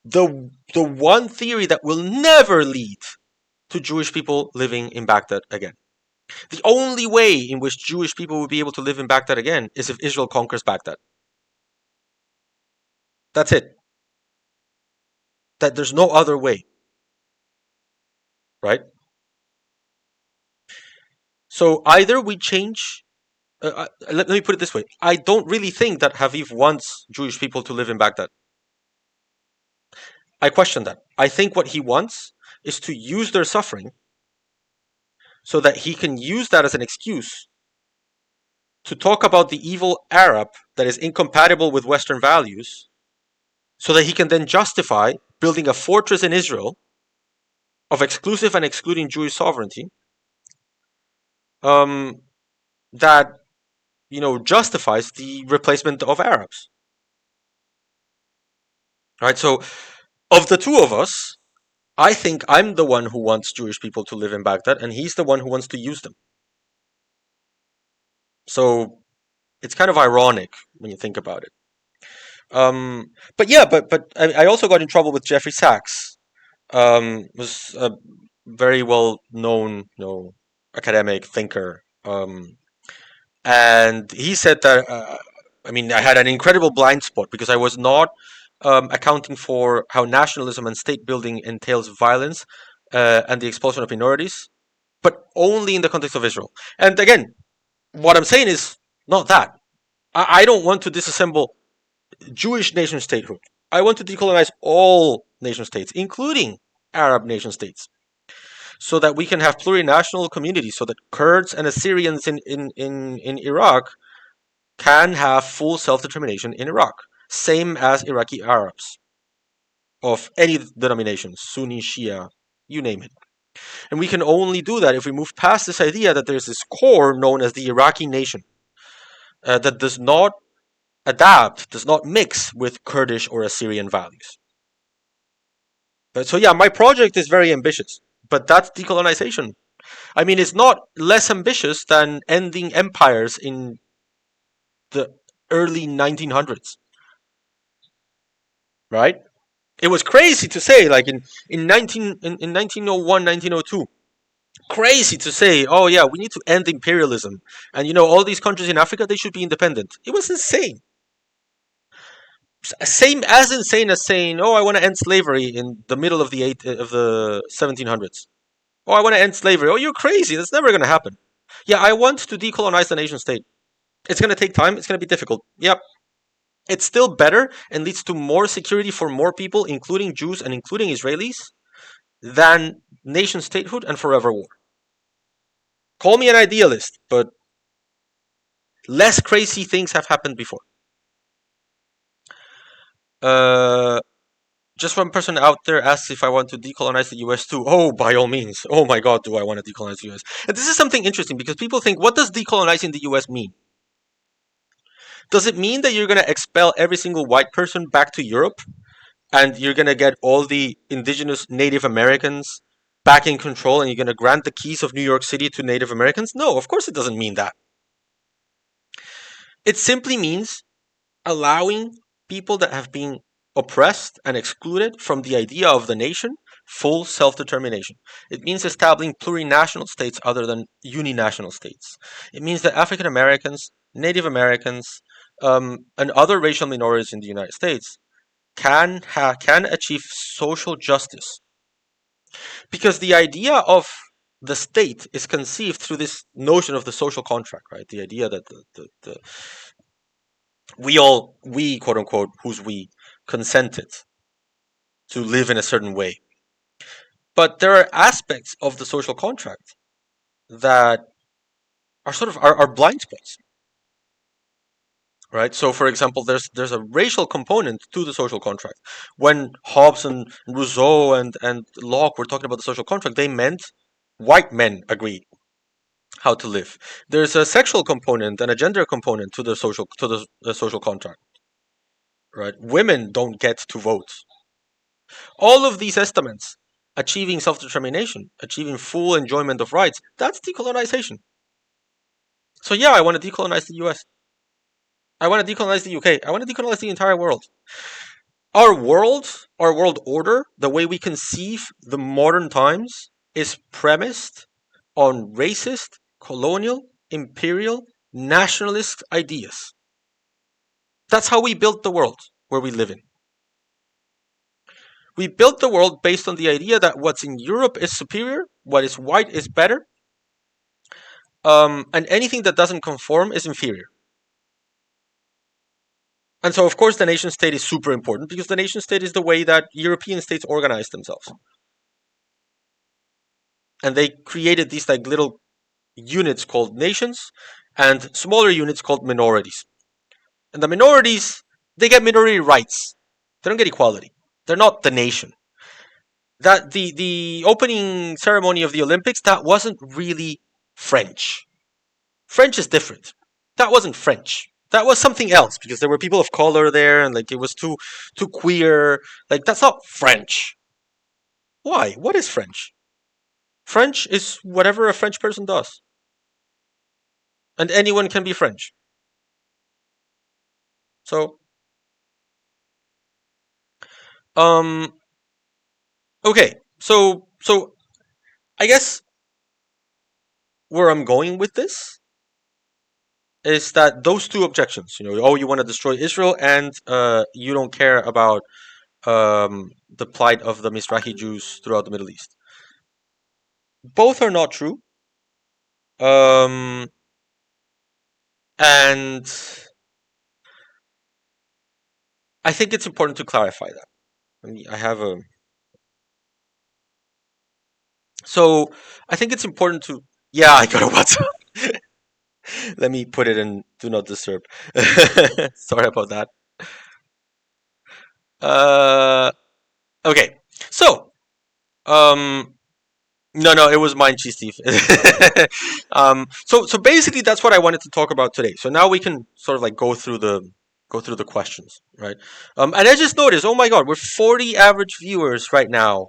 the one theory that will never lead to Jewish people living in Baghdad again. The only way in which Jewish people will be able to live in Baghdad again is if Israel conquers Baghdad. That's it. That there's no other way. Right? So either we change. Let me put it this way. I don't really think that Haviv wants Jewish people to live in Baghdad. I question that. I think what he wants is to use their suffering so that he can use that as an excuse to talk about the evil Arab that is incompatible with Western values, so that he can then justify building a fortress in Israel of exclusive and excluding Jewish sovereignty, that justifies the replacement of Arabs. Right? So, of the two of us, I think I'm the one who wants Jewish people to live in Baghdad, and he's the one who wants to use them. So it's kind of ironic when you think about it. But yeah, but I also got in trouble with Jeffrey Sachs. Was a very well known, academic thinker. And he said that I had an incredible blind spot because I was not accounting for how nationalism and state building entails violence and the expulsion of minorities, but only in the context of Israel. And again, what I'm saying is not that. I don't want to disassemble Jewish nation statehood. I want to decolonize all nation states, including Arab nation states, so that we can have plurinational communities, so that Kurds and Assyrians in Iraq can have full self-determination in Iraq, same as Iraqi Arabs of any denomination, Sunni, Shia, you name it. And we can only do that if we move past this idea that there's this core known as the Iraqi nation that does not adapt, does not mix with Kurdish or Assyrian values. But so yeah, my project is very ambitious, but that's decolonization. It's not less ambitious than ending empires in the early 1900s. Right? It was crazy to say, like in 1901, 1902, crazy to say, oh yeah, we need to end imperialism, and all these countries in Africa, they should be independent. It was insane. Same as insane as saying, "Oh, I want to end slavery" in the middle of the 1700s. "Oh, I want to end slavery." "Oh, you're crazy. That's never going to happen." Yeah, I want to decolonize the nation state. It's going to take time. It's going to be difficult. Yep. It's still better and leads to more security for more people, including Jews and including Israelis, than nation statehood and forever war. Call me an idealist, but less crazy things have happened before. Uh, just one person out there asks if I want to decolonize the US too. Oh, by all means. Oh my God, do I want to decolonize the US? And this is something interesting because people think, what does decolonizing the US mean? Does it mean that you're going to expel every single white person back to Europe and you're going to get all the indigenous Native Americans back in control and you're going to grant the keys of New York City to Native Americans? No, of course it doesn't mean that. It simply means allowing people that have been oppressed and excluded from the idea of the nation full self-determination. It means establishing plurinational states other than uninational states. It means that African Americans, Native Americans, and other racial minorities in the United States can achieve social justice, because the idea of the state is conceived through this notion of the social contract, right? The idea that the we quote unquote, who's we, consented to live in a certain way. But there are aspects of the social contract that are sort of are blind spots, right? So, for example, there's a racial component to the social contract. When Hobbes and Rousseau and Locke were talking about the social contract, they meant white men agreed how to live. There's a sexual component and a gender component to the social contract, right? Women don't get to vote. All of these estimates, achieving self-determination, achieving full enjoyment of rights, that's decolonization. So yeah, I want to decolonize the US. I want to decolonize the UK. I want to decolonize the entire world. Our world order, the way we conceive the modern times, is premised on racist, colonial, imperial, nationalist ideas. That's how we built the world where we live in. We built the world based on the idea that what's in Europe is superior, what is white is better, and anything that doesn't conform is inferior. And so, of course, the nation state is super important because the nation state is the way that European states organize themselves. And they created these like little units called nations and smaller units called minorities. And the minorities, they get minority rights. They don't get equality. They're not the nation. That the opening ceremony of the Olympics, that wasn't really French. French is different. That wasn't French. That was something else because there were people of color there and like it was too queer. Like that's not French. Why? What is French? French is whatever a French person does. And anyone can be French. So, um okay. So I guess where I'm going with this is that those two objections, oh, you want to destroy Israel and you don't care about the plight of the Mizrahi Jews throughout the Middle East. Both are not true. Um, and I think it's important to clarify that. I mean, I have a. So I think it's important to. Yeah, I got a WhatsApp. Let me put it in do not disturb. Sorry about that. Uh, okay. So, um, no, it was mine, Chief Steve. So basically, that's what I wanted to talk about today. So now we can sort of like go through the questions, right? And I just noticed, oh my God, we're 40 average viewers right now.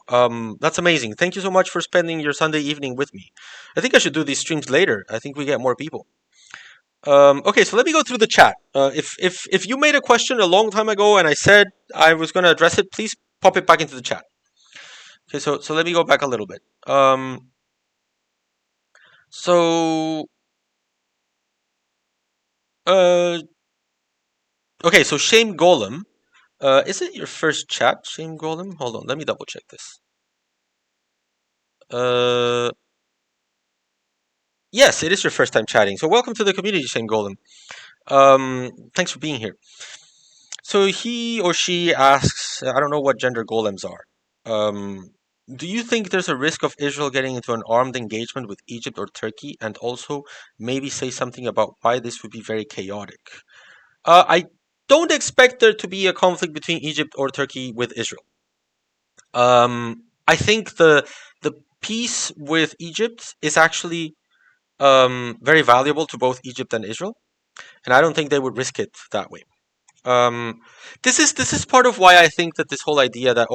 That's amazing. Thank you so much for spending your Sunday evening with me. I think I should do these streams later. I think we get more people. Okay, so let me go through the chat. If you made a question a long time ago and I said I was going to address it, please pop it back into the chat. Okay, so let me go back a little bit. So uh okay, so Shame Golem Is it your first chat, Shame Golem? Hold on, let me double check this. Uh, yes, it is your first time chatting. So welcome to the community, Shame Golem. Thanks for being here. So he or she asks, I don't know what gender golems are. Do you think there's a risk of Israel getting into an armed engagement with Egypt or Turkey, and also maybe say something about why this would be very chaotic? I don't expect there to be a conflict between Egypt or Turkey with Israel. I think the peace with Egypt is actually very valuable to both Egypt and Israel, and I don't think they would risk it that way. Um, this is part of why I think that this whole idea that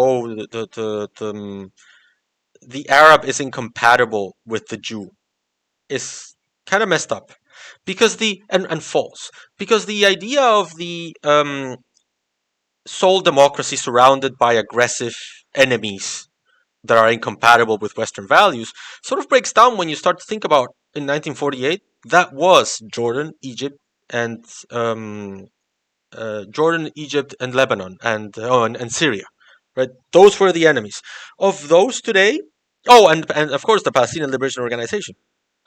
the Arab is incompatible with the Jew is kind of messed up, because and false, because the idea of the sole democracy surrounded by aggressive enemies that are incompatible with Western values sort of breaks down when you start to think about in 1948 that was Jordan, Egypt, and Lebanon, and Syria, right? Those were the enemies. Of those today, oh, and of course the Palestinian Liberation Organization.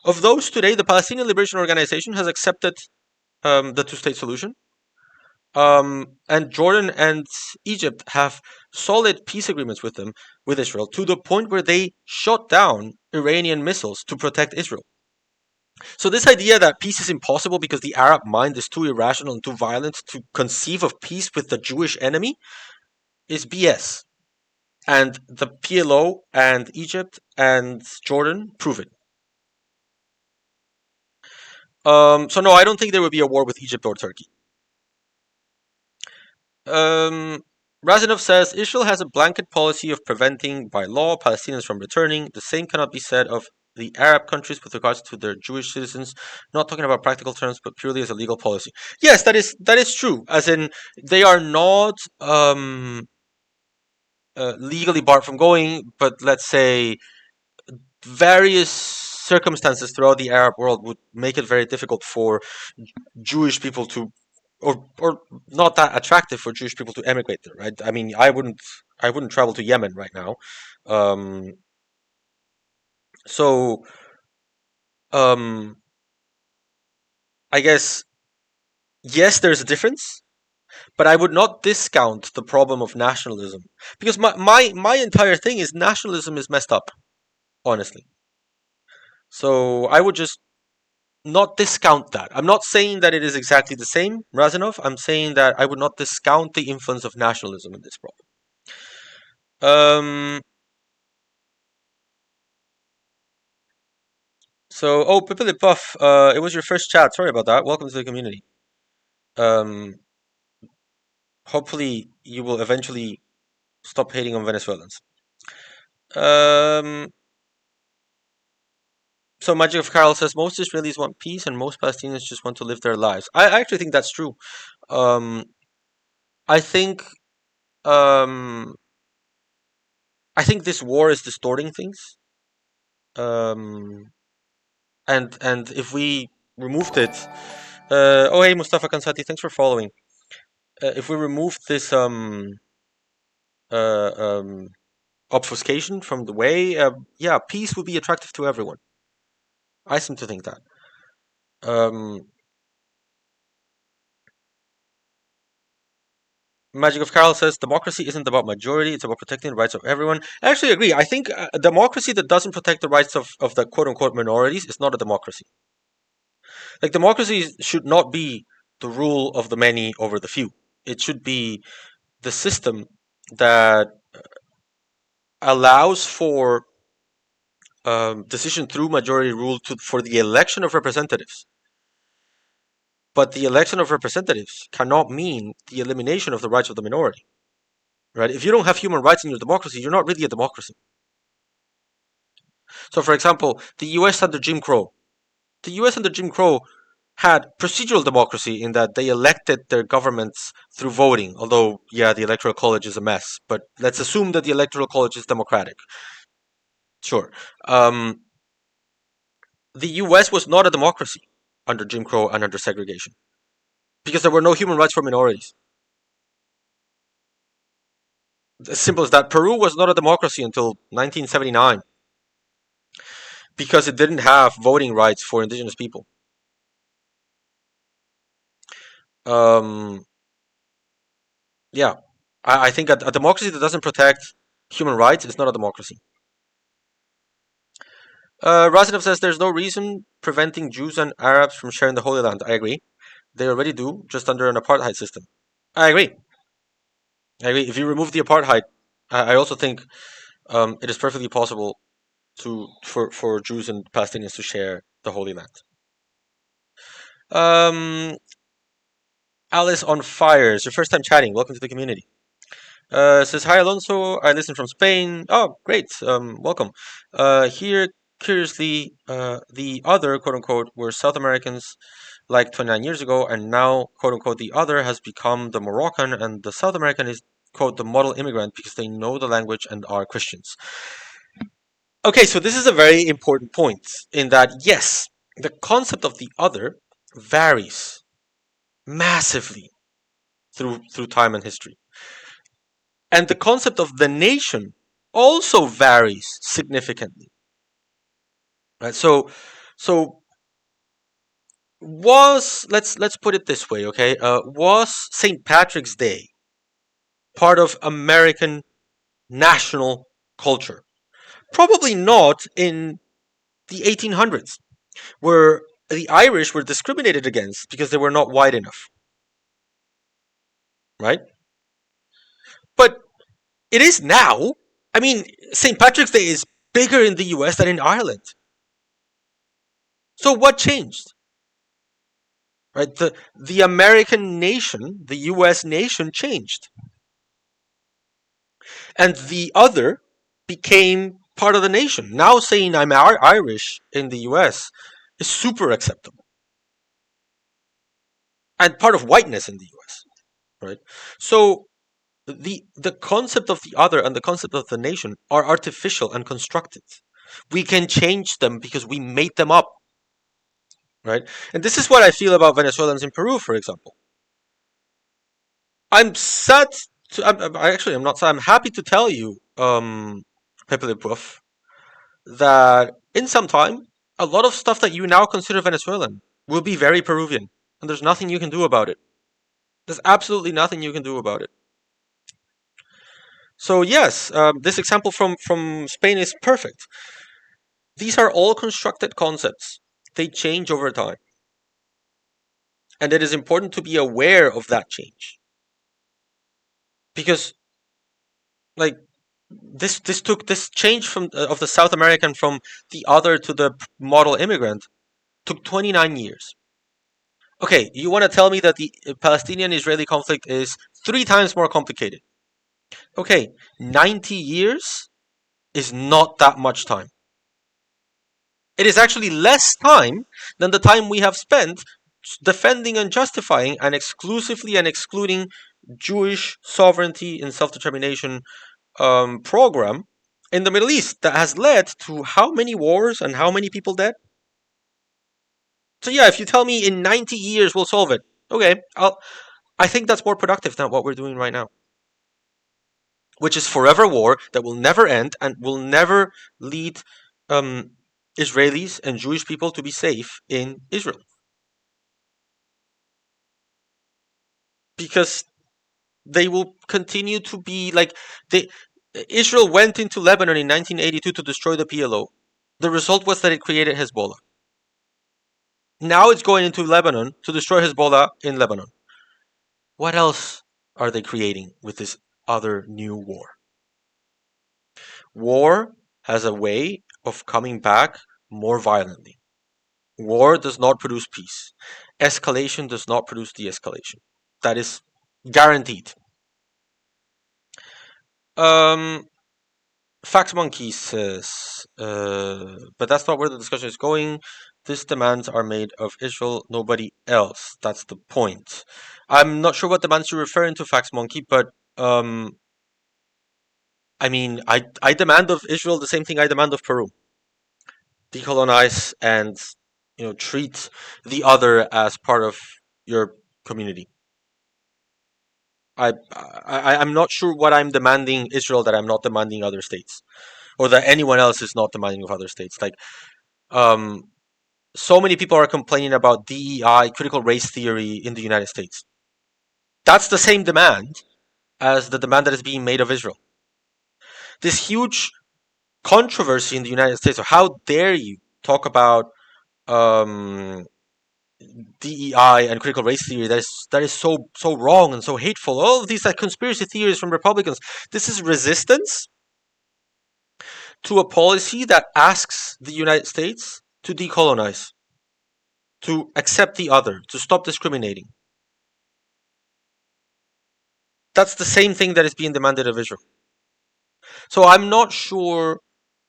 Of those today, the Palestinian Liberation Organization has accepted the two-state solution. And Jordan and Egypt have solid peace agreements with Israel, to the point where they shot down Iranian missiles to protect Israel. So this idea that peace is impossible because the Arab mind is too irrational and too violent to conceive of peace with the Jewish enemy is BS. And the PLO and Egypt and Jordan prove it. So no, I don't think there would be a war with Egypt or Turkey. Um, Razanov says Israel has a blanket policy of preventing by law Palestinians from returning. The same cannot be said of the Arab countries with regards to their Jewish citizens. Not talking about practical terms, but purely as a legal policy. Yes, that is true. As in, they are not legally barred from going, but let's say various circumstances throughout the Arab world would make it very difficult for Jewish people to, or not that attractive for Jewish people to emigrate there, right? I mean, I wouldn't travel to Yemen right now. Um, so um, I guess yes, there's a difference, but I would not discount the problem of nationalism, because my entire thing is nationalism is messed up, honestly. So I would just not discount that. I'm not saying that it is exactly the same, Razanov. I'm saying that I would not discount the influence of nationalism in this problem. Um, oh, Pipili Puff, it was your first chat. Sorry about that. Welcome to the community. Um, Hopefully you will eventually stop hating on Venezuelans. Um, so Magic of Carol says most Israelis want peace and most Palestinians just want to live their lives. I actually think that's true. Um, I think um, I think this war is distorting things. Um, and if we removed it, oh hey Mustafa Kansati, thanks for following. If we removed this uh, um, obfuscation from the way, yeah, peace would be attractive to everyone. I seem to think that. Um, Magic of Carol says democracy isn't about majority; it's about protecting the rights of everyone. I actually agree. I think a democracy that doesn't protect the rights of the quote unquote minorities is not a democracy. Like, democracy should not be the rule of the many over the few. It should be the system that allows for decision through majority rule for the election of representatives. But the election of representatives cannot mean the elimination of the rights of the minority. Right? If you don't have human rights in your democracy, you're not really a democracy. So, for example, the U.S. under Jim Crow. The U.S. under Jim Crow had procedural democracy in that they elected their governments through voting. Although, yeah, the electoral college is a mess, but let's assume that the electoral college is democratic. Sure. The U.S. was not a democracy under Jim Crow and under segregation, because there were no human rights for minorities. As simple as that. Peru was not a democracy until 1979 because it didn't have voting rights for indigenous people. Um, yeah, I think a democracy that doesn't protect human rights is not a democracy. Razanov says there's no reason preventing Jews and Arabs from sharing the Holy Land. I agree. They already do, just under an apartheid system. I agree. I agree. If you remove the apartheid, I also think it is perfectly possible for Jews and Palestinians to share the Holy Land. Um, Alice on Fire. It's your first time chatting. Welcome to the community. Says, hi, Alonso. I listen from Spain. Oh, great. Welcome. Here, curiously, the other, quote unquote, were South Americans like 29 years ago, and now, quote unquote, the other has become the Moroccan, and the South American is, quote, the model immigrant because they know the language and are Christians. Okay, so this is a very important point in that, yes, the concept of the other varies massively through time and history. And the concept of the nation also varies significantly. Right? So was let's put it this way, okay? Was St. Patrick's Day part of American national culture? Probably not in the 1800s, where the Irish were discriminated against because they were not white enough, right? But it is now. I mean, St. Patrick's Day is bigger in the US than in Ireland. So what changed? Right? The American nation, the US nation changed. And the other became part of the nation. Now saying I'm Irish in the US is super acceptable. And part of whiteness in the US, right? So the concept of the other and the concept of the nation are artificial and constructed. We can change them because we made them up, right? And this is what I feel about Venezuelans in Peru, for example. I'm sad. I'm not sad. I'm happy to tell you, Pepe Le Puff, that in some time, a lot of stuff that you now consider Venezuelan will be very Peruvian, and there's nothing you can do about it. There's absolutely nothing you can do about it. So yes, this example from Spain is perfect. These are all constructed concepts. They change over time. And it is important to be aware of that change. Because like this change from of the South American from the other to the model immigrant took 29 years. Okay, you want to tell me that the Palestinian-Israeli conflict is 3 times more complicated. Okay, 90 years is not that much time. It is actually less time than the time we have spent defending and justifying and exclusively and excluding Jewish sovereignty and self-determination program in the Middle East that has led to how many wars and how many people dead? So yeah, if you tell me in 90 years we'll solve it, okay, I think that's more productive than what we're doing right now, which is forever war that will never end and will never lead um, Israelis and Jewish people to be safe in Israel. Because they will continue to be like they Israel went into Lebanon in 1982 to destroy the PLO. The result was that it created Hezbollah. Now it's going into Lebanon to destroy Hezbollah in Lebanon. What else are they creating with this other new war? War has a way of coming back more violently. War does not produce peace. Escalation does not produce de-escalation. That is guaranteed. Um, Fax Monkey says, but that's not where the discussion is going. These demands are made of Israel, nobody else. That's the point. I'm not sure what demands you're referring to, Fax Monkey, but I mean, I demand of Israel the same thing I demand of Peru: decolonize and treat the other as part of your community. I'm not sure what I'm demanding Israel that I'm not demanding other states, or that anyone else is not demanding of other states. Like, um, so many people are complaining about DEI, critical race theory in the United States. That's the same demand as the demand that is being made of Israel. This huge controversy in the United States, or how dare you talk about um, DEI and critical race theory, that is so wrong and so hateful. All of these like conspiracy theories from Republicans. This is resistance to a policy that asks the United States to decolonize, to accept the other, to stop discriminating. That's the same thing that is being demanded of Israel. So I'm not sure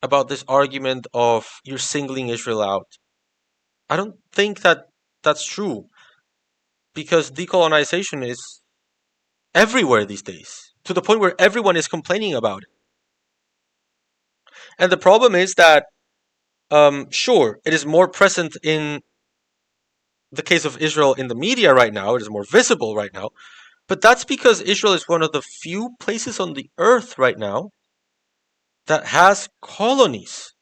about this argument of you're singling Israel out. I don't think that that's true, because decolonization is everywhere these days, to the point where everyone is complaining about it. And the problem is that, sure, it is more present in the case of Israel in the media right now, it is more visible right now, but that's because Israel is one of the few places on the earth right now that has colonies.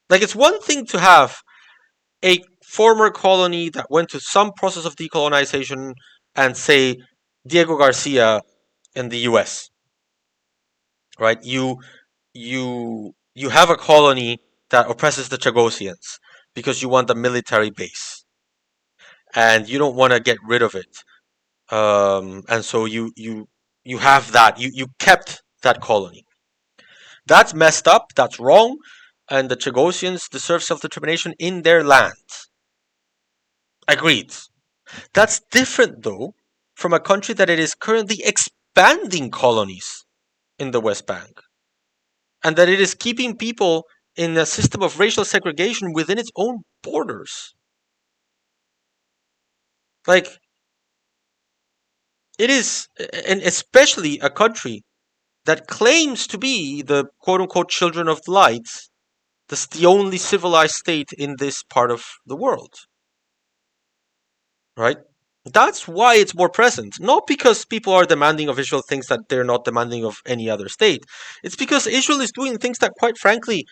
Like, it's one thing to have a former colony that went to some process of decolonization and, say, Diego Garcia in the US, right? You have a colony that oppresses the Chagosians because you want a military base and you don't want to get rid of it. And so you have that. You kept that colony. That's messed up. That's wrong. And the Chagosians deserve self-determination in their land. Agreed. That's different, though, from a country that it is currently expanding colonies in the West Bank, and that it is keeping people in a system of racial segregation within its own borders. Like, it is, and especially a country that claims to be the quote unquote children of light, that's the only civilized state in this part of the world, right? That's why it's more present. Not because people are demanding of Israel things that they're not demanding of any other state. It's because Israel is doing things that, quite frankly,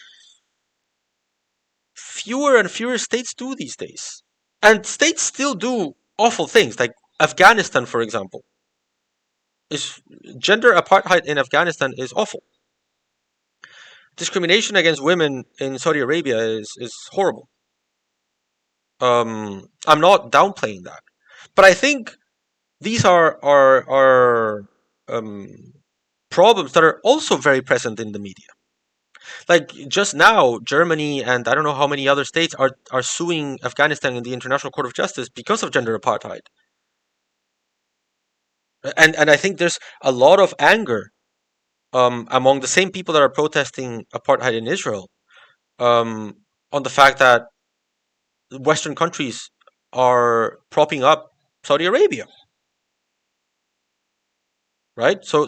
fewer and fewer states do these days. And states still do awful things, like Afghanistan, for example. Is Gender apartheid in Afghanistan is awful. Discrimination against women in Saudi Arabia is horrible. I'm not downplaying that, but I think these are problems that are also very present in the media. Like, just now, Germany and I don't know how many other states are suing Afghanistan in the International Court of Justice because of gender apartheid. And I think there's a lot of anger among the same people that are protesting apartheid in Israel, um, on the fact that Western countries are propping up Saudi Arabia, right? So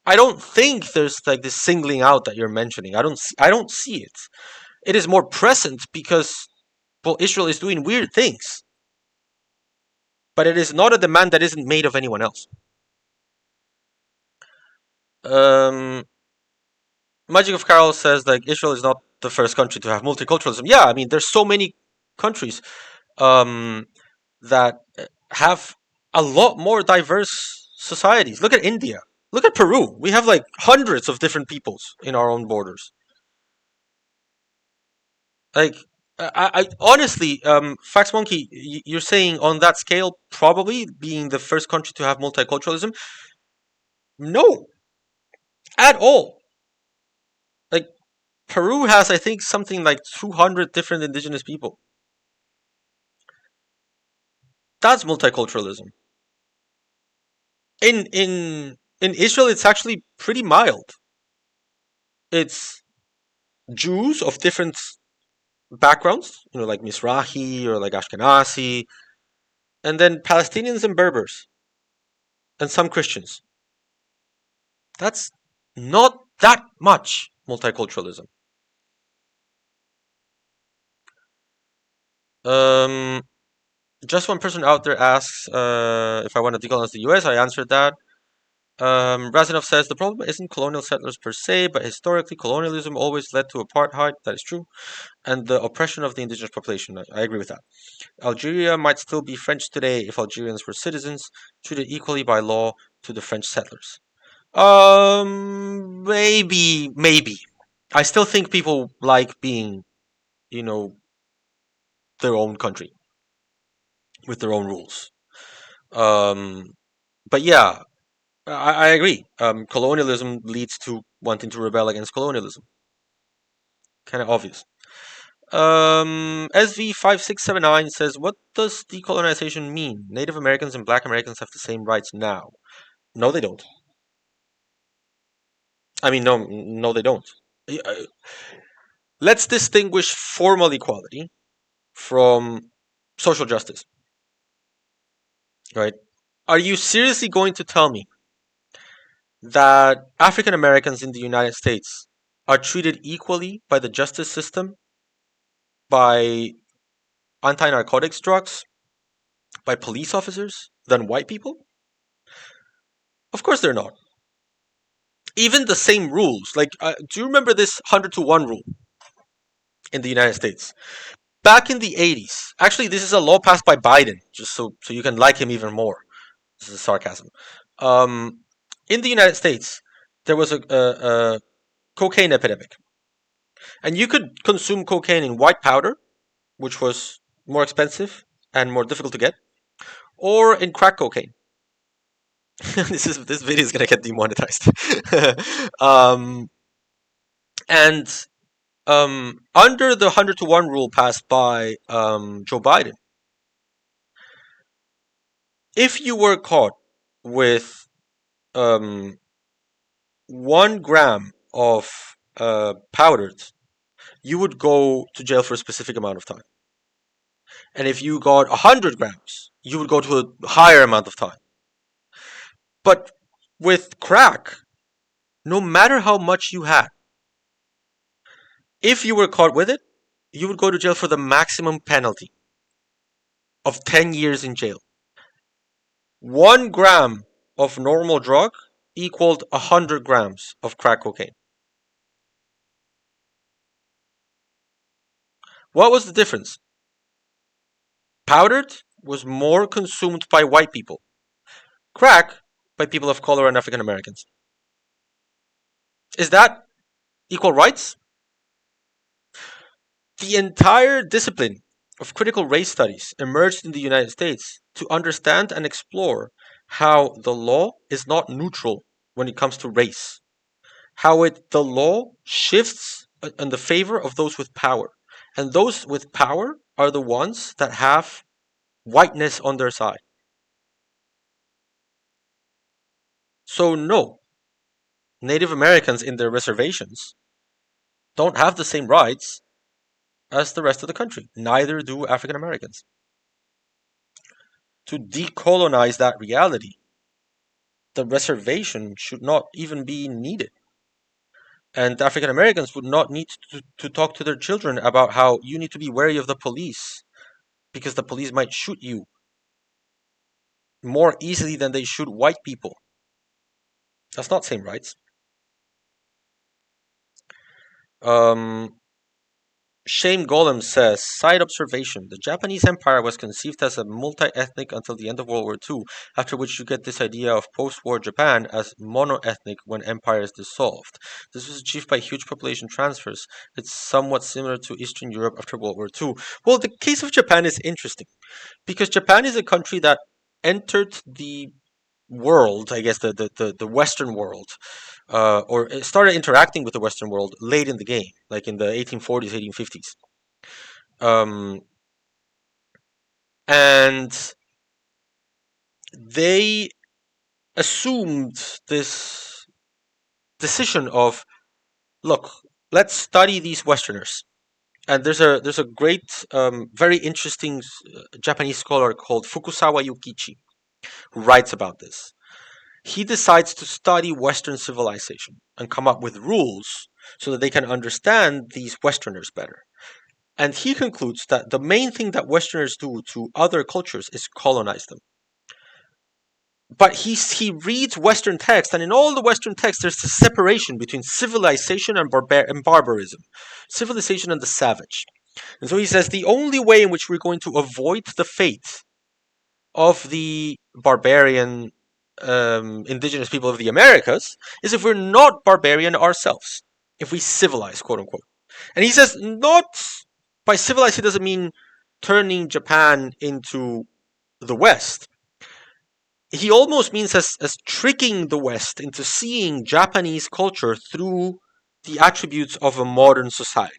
I don't think there's like this singling out that you're mentioning. I don't see it. It is more present because, well, Israel is doing weird things, but it is not a demand that isn't made of anyone else. Um, Magic of Carol says like Israel is not the first country to have multiculturalism. Yeah, I mean there's so many countries um, that have a lot more diverse societies. Look at India. Look at Peru. We have like hundreds of different peoples in our own borders. Like, I honestly, Fax Monkey, you're saying on that scale, probably being the first country to have multiculturalism? No, at all. Like, Peru has, I think, something like 200 different indigenous people. That's multiculturalism. In Israel, it's actually pretty mild. It's Jews of different backgrounds, like Mizrahi or like Ashkenazi, and then Palestinians and Berbers, and some Christians. That's not that much multiculturalism. Um, Just one person out there asks if I want to decolonize the U.S. I answered that. Razanov says the problem isn't colonial settlers per se, but historically colonialism always led to apartheid. That is true, and the oppression of the indigenous population. I agree with that. Algeria might still be French today if Algerians were citizens, treated equally by law to the French settlers. Maybe. I still think people like being, you know, their own country with their own rules. Um, but yeah, I agree. Colonialism leads to wanting to rebel against colonialism. Kind of obvious. SV5679 says, what does decolonization mean? Native Americans and Black Americans have the same rights now. No, they don't. I mean, no, they don't. Uh, Let's distinguish formal equality from social justice, right? Are you seriously going to tell me that African Americans in the United States are treated equally by the justice system, by anti narcotics drugs, by police officers than white people? Of course they're not. Even the same rules. Like, do you remember this 100 to 1 rule in the United States? Back in the 80s, actually, this is a law passed by Biden, just so you can like him even more. This is sarcasm. Um, in the United States, there was a cocaine epidemic. And you could consume cocaine in white powder, which was more expensive and more difficult to get, or in crack cocaine. This video is gonna get demonetized. um, and under the 100 to 1 rule passed by Joe Biden, if you were caught with 1 gram of powdered, you would go to jail for a specific amount of time. And if you got 100 grams, you would go to a higher amount of time. But with crack, no matter how much you had, if you were caught with it, you would go to jail for the maximum penalty of 10 years in jail. 1 gram of normal drug equaled 100 grams of crack cocaine. What was the difference? Powdered was more consumed by white people. Crack by people of color and African Americans. Is that equal rights? The entire discipline of critical race studies emerged in the United States to understand and explore how the law is not neutral when it comes to race. How the law shifts in the favor of those with power. And those with power are the ones that have whiteness on their side. So no, Native Americans in their reservations don't have the same rights as the rest of the country. Neither do African Americans. To decolonize that reality, the reservation should not even be needed. And African Americans would not need to talk to their children about how you need to be wary of the police because the police might shoot you more easily than they shoot white people. That's not same rights. Shame Golem says, side observation, the Japanese Empire was conceived as a multi-ethnic until the end of World War II, after which you get this idea of post-war Japan as mono-ethnic when empire is dissolved. This was achieved by huge population transfers. It's somewhat similar to Eastern Europe after World War II. Well, the case of Japan is interesting, because Japan is a country that entered the world, I guess the Western world, or it started interacting with the Western world late in the game, like in the 1840s, 1850s. And they assumed this decision of, look, let's study these Westerners. And there's a great, very interesting Japanese scholar called Fukusawa Yukichi who writes about this. He decides to study Western civilization and come up with rules so that they can understand these Westerners better. And he concludes that the main thing that Westerners do to other cultures is colonize them. But he reads Western text, and in all the Western texts, there's a separation between civilization and barbarism, civilization and the savage. And so he says the only way in which we're going to avoid the fate of the barbarian indigenous people of the Americas is if we're not barbarian ourselves, if we civilize, quote unquote. And he says not by civilize, he doesn't mean turning Japan into the West. He almost means as tricking the West into seeing Japanese culture through the attributes of a modern society.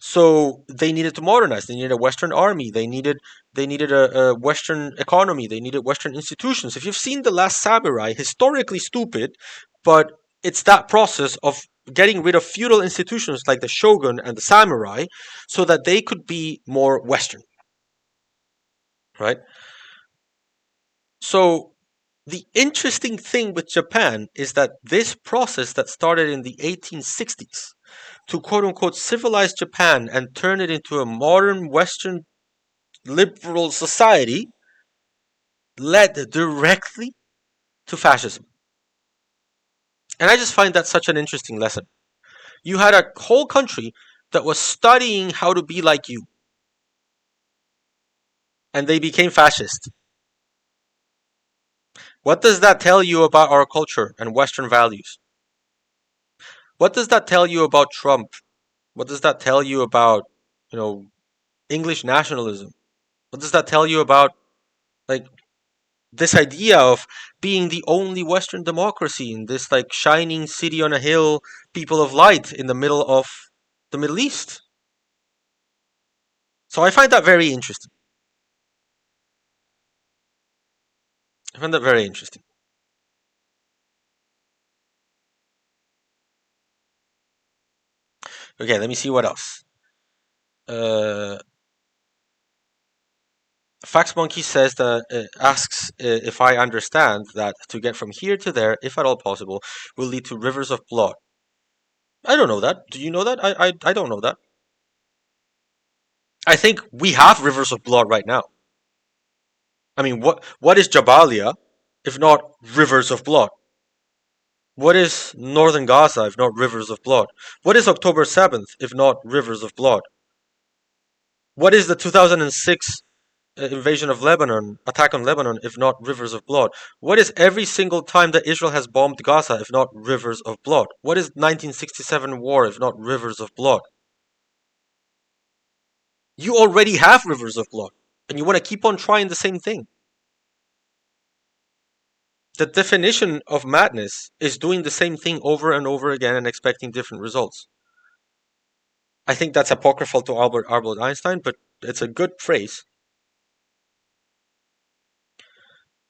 So they needed to modernize. They needed a Western army. They needed a Western economy. They needed Western institutions. If you've seen The Last Samurai, historically stupid, but it's that process of getting rid of feudal institutions like the shogun and the samurai so that they could be more Western, right? So the interesting thing with Japan is that this process that started in the 1860s to quote unquote civilize Japan and turn it into a modern Western liberal society led directly to fascism. And I just find that such an interesting lesson. You had a whole country that was studying how to be like you, and they became fascist. What does that tell you about our culture and Western values? What does that tell you about Trump? What does that tell you about, you know, English nationalism? What does that tell you about, like, this idea of being the only Western democracy in this, like, shining city on a hill, people of light in the middle of the Middle East? So I find that very interesting. I find that very interesting. Okay, let me see what else. Uh, Fax Monkey says that asks if I understand that to get from here to there, if at all possible, will lead to rivers of blood. I don't know that. Do you know that? I don't know that. I think we have rivers of blood right now. I mean, what is Jabalia if not rivers of blood? What is northern Gaza if not rivers of blood? What is October 7th if not rivers of blood? What is the 2006 invasion of Lebanon, attack on Lebanon, if not rivers of blood? What is every single time that Israel has bombed Gaza, if not rivers of blood? What is 1967 war, if not rivers of blood? You already have rivers of blood, and you want to keep on trying the same thing. The definition of madness is doing the same thing over and over again and expecting different results. I think that's apocryphal to Albert Einstein, but it's a good phrase.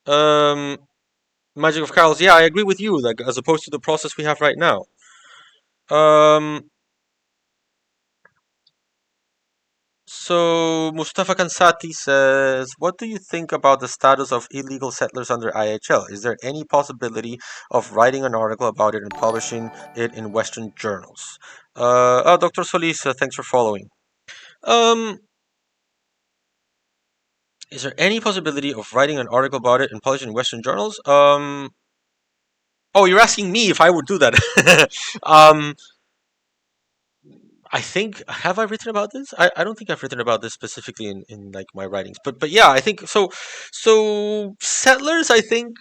Um, Magic of Carols, yeah, I agree with you. Like, as opposed to the process we have right now. Um, so Mustafa Kansati says, "What do you think about the status of illegal settlers under IHL? Is there any possibility of writing an article about it and publishing it in Western journals?" Dr. Solis, thanks for following. Um, is there any possibility of writing an article about it and publishing in Western journals? Oh, you're asking me if I would do that. um, I think have I written about this? I don't think I've written about this specifically in like my writings, but yeah, I think so. So settlers, I think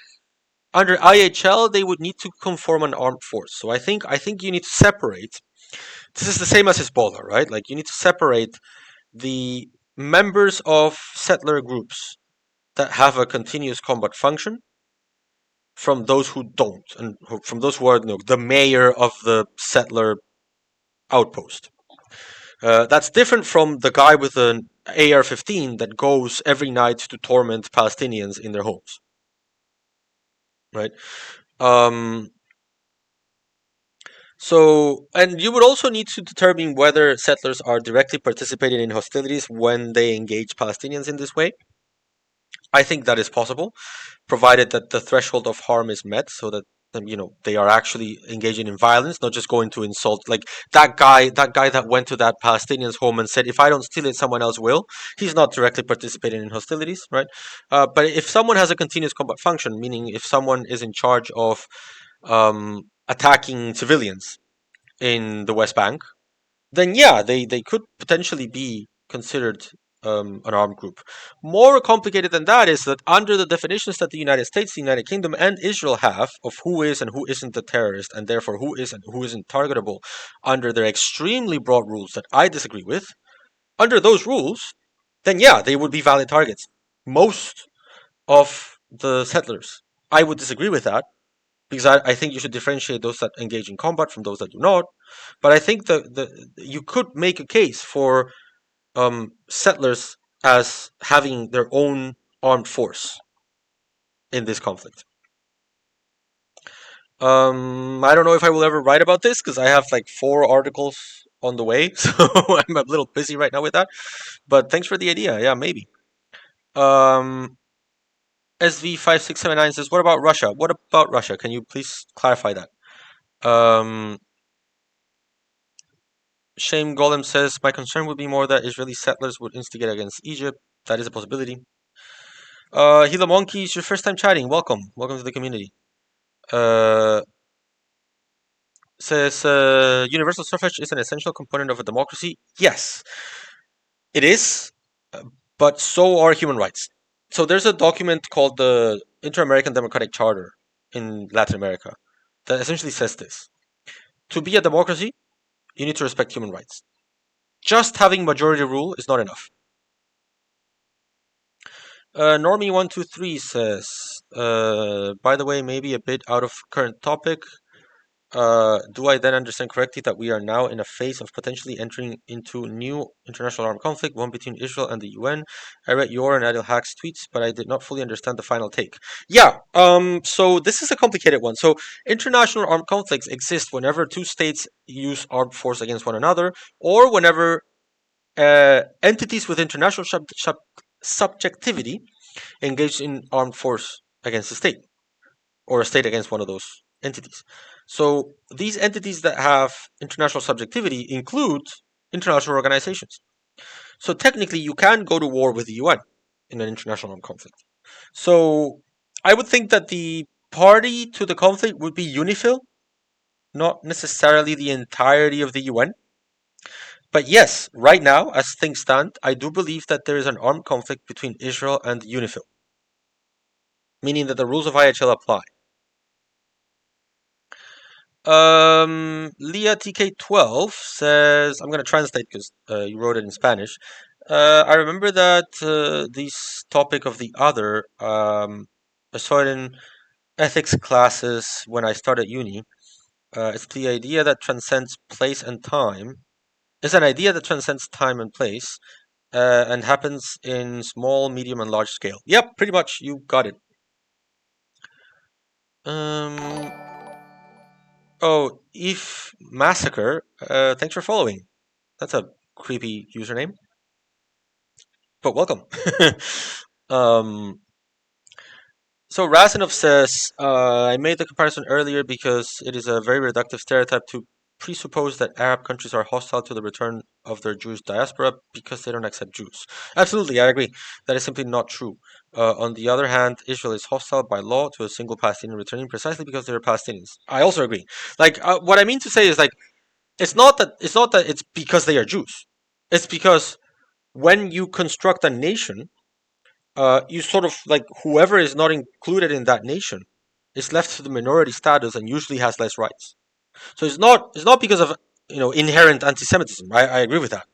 under IHL they would need to conform an armed force. So I think you need to separate. This is the same as Hezbollah, right? Like you need to separate the members of settler groups that have a continuous combat function from those who don't, and from those who are the mayor of the settler outpost. That's different from the guy with an AR-15 that goes every night to torment Palestinians in their homes, right? Um, and you would also need to determine whether settlers are directly participating in hostilities when they engage Palestinians in this way. I think that is possible, provided that the threshold of harm is met, so that they are actually engaging in violence, not just going to insult. Like that guy that went to that Palestinian's home and said, "If I don't steal it, someone else will." He's not directly participating in hostilities, right? But if someone has a continuous combat function, meaning if someone is in charge of attacking civilians in the West Bank, then yeah, they could potentially be considered an armed group. More complicated than that is that under the definitions that the United States, the United Kingdom, and Israel have of who is and who isn't a terrorist, and therefore who is and who isn't targetable, under their extremely broad rules that I disagree with, under those rules, then yeah, they would be valid targets. Most of the settlers, I would disagree with that because I think you should differentiate those that engage in combat from those that do not. But I think you could make a case for settlers as having their own armed force in this conflict. I don't know if I will ever write about this because I have like 4 articles on the way, so I'm a little busy right now with that. But thanks for the idea. Yeah, maybe. Um, SV5679 says, "What about Russia? What about Russia? Can you please clarify that?" Um, Shame Golem says, "My concern would be more that Israeli settlers would instigate against Egypt. That is a possibility." Gila Monkey, it's your first time chatting. Welcome. Welcome to the community. Uh, Says, universal suffrage is an essential component of a democracy. Yes, it is, but so are human rights. So there's a document called the Inter-American Democratic Charter in Latin America that essentially says this. To be a democracy, you need to respect human rights. Just having majority rule is not enough. Normie123 says, by the way, maybe a bit out of current topic. Do I then understand correctly that we are now in a phase of potentially entering into new international armed conflict, one between Israel and the UN? I read your and Adil Hack's tweets, but I did not fully understand the final take. Yeah, so this is a complicated one. So international armed conflicts exist whenever two states use armed force against one another, or whenever entities with international subjectivity engage in armed force against a state, or a state against one of those entities. So these entities that have international subjectivity include international organizations. So technically, you can go to war with the UN in an international armed conflict. So I would think that the party to the conflict would be UNIFIL, not necessarily the entirety of the UN. But yes, right now, as things stand, I do believe that there is an armed conflict between Israel and UNIFIL, meaning that the rules of IHL apply. Leah TK12 says, I'm going to translate because you wrote it in Spanish. I remember that this topic of the other, I saw it in ethics classes when I started uni. It's the idea that transcends place and time. It's an idea that transcends time and place and happens in small, medium, and large scale. Yep, pretty much. You got it. Um, Oh, Eve Massacre, thanks for following. That's a creepy username, but welcome. um, so Razanov says, I made the comparison earlier because it is a very reductive stereotype to presuppose that Arab countries are hostile to the return of their Jewish diaspora because they don't accept Jews. Absolutely, I agree. That is simply not true. On the other hand, Israel is hostile by law to a single Palestinian returning precisely because they are Palestinians. I also agree. Like, what I mean to say is like, it's not that it's because they are Jews. It's because when you construct a nation, you sort of like whoever is not included in that nation is left to the minority status and usually has less rights. So it's not because of inherent anti-Semitism. I agree with that.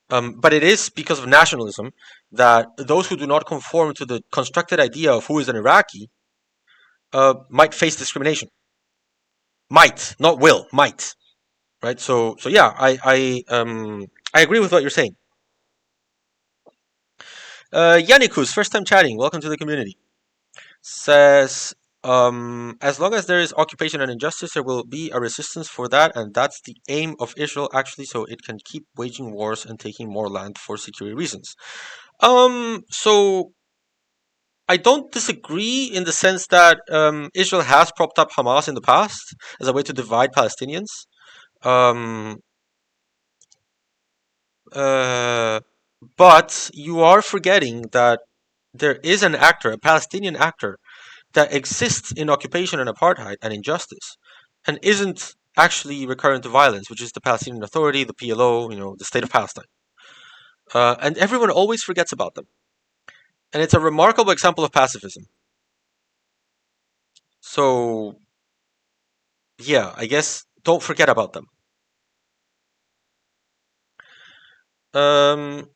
But it is because of nationalism that those who do not conform to the constructed idea of who is an Iraqi might face discrimination. Might, not will, might. Right. So yeah, I agree with what you're saying. Yannikus, first time chatting. Welcome to the community. Says, as long as there is occupation and injustice, there will be a resistance for that, and that's the aim of Israel, actually, so it can keep waging wars and taking more land for security reasons. So I don't disagree in the sense that Israel has propped up Hamas in the past as a way to divide Palestinians. Um, uh, but you are forgetting that there is an actor, a Palestinian actor, that exists in occupation and apartheid and injustice, and isn't actually recurrent to violence, which is the Palestinian Authority, the PLO, the state of Palestine. And everyone always forgets about them. And it's a remarkable example of pacifism. So, yeah, I guess don't forget about them. Um,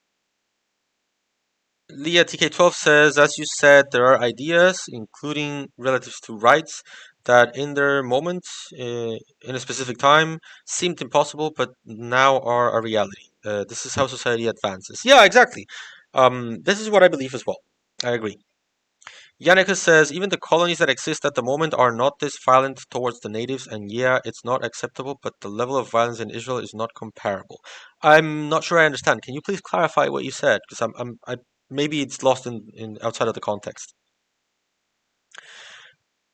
Leah TK12 says, as you said, there are ideas, including relatives to rights, that in their moment, in a specific time, seemed impossible, but now are a reality. This is how society advances. Yeah, exactly. This is what I believe as well. I agree. Yannicka says, even the colonies that exist at the moment are not this violent towards the natives, and yeah, it's not acceptable, but the level of violence in Israel is not comparable. I'm not sure I understand. Can you please clarify what you said? Because maybe it's lost in outside of the context.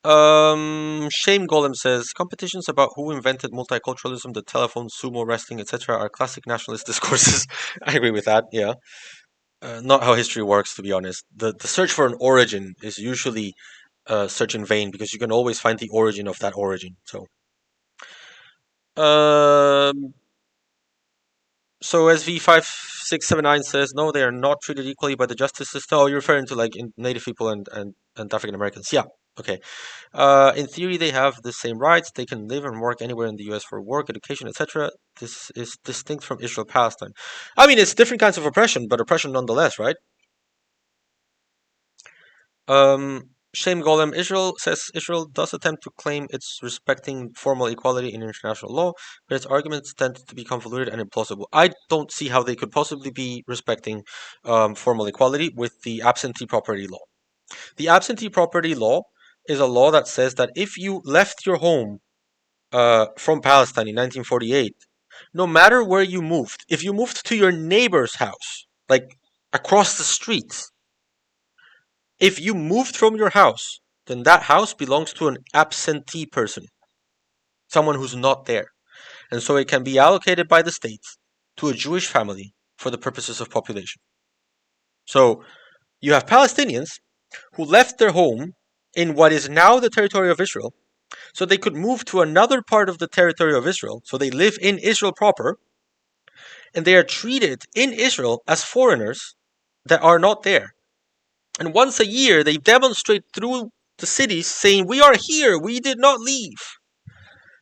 Shame Golem says, competitions about who invented multiculturalism, the telephone, sumo wrestling, etc. are classic nationalist discourses. I agree with that, yeah. Not how history works, to be honest. The search for an origin is usually search in vain because you can always find the origin of that origin. Um, so SV5679 says, no, they are not treated equally by the justice system. Oh, you're referring to like Native people and African Americans. Yeah, okay. In theory, they have the same rights. They can live and work anywhere in the U.S. for work, education, etc. This is distinct from Israel-Palestine. I mean, it's different kinds of oppression, but oppression nonetheless, right? Shame Golem Israel says Israel does attempt to claim it's respecting formal equality in international law, but its arguments tend to be convoluted and implausible. I don't see how they could possibly be respecting formal equality with the absentee property law. The absentee property law is a law that says that if you left your home from Palestine in 1948, no matter where you moved, if you moved to your neighbor's house, like across the street, if you moved from your house, then that house belongs to an absentee person, someone who's not there. And so it can be allocated by the state to a Jewish family for the purposes of population. So you have Palestinians who left their home in what is now the territory of Israel, so they could move to another part of the territory of Israel, so they live in Israel proper, and they are treated in Israel as foreigners that are not there. And once a year, they demonstrate through the cities saying, we are here, we did not leave.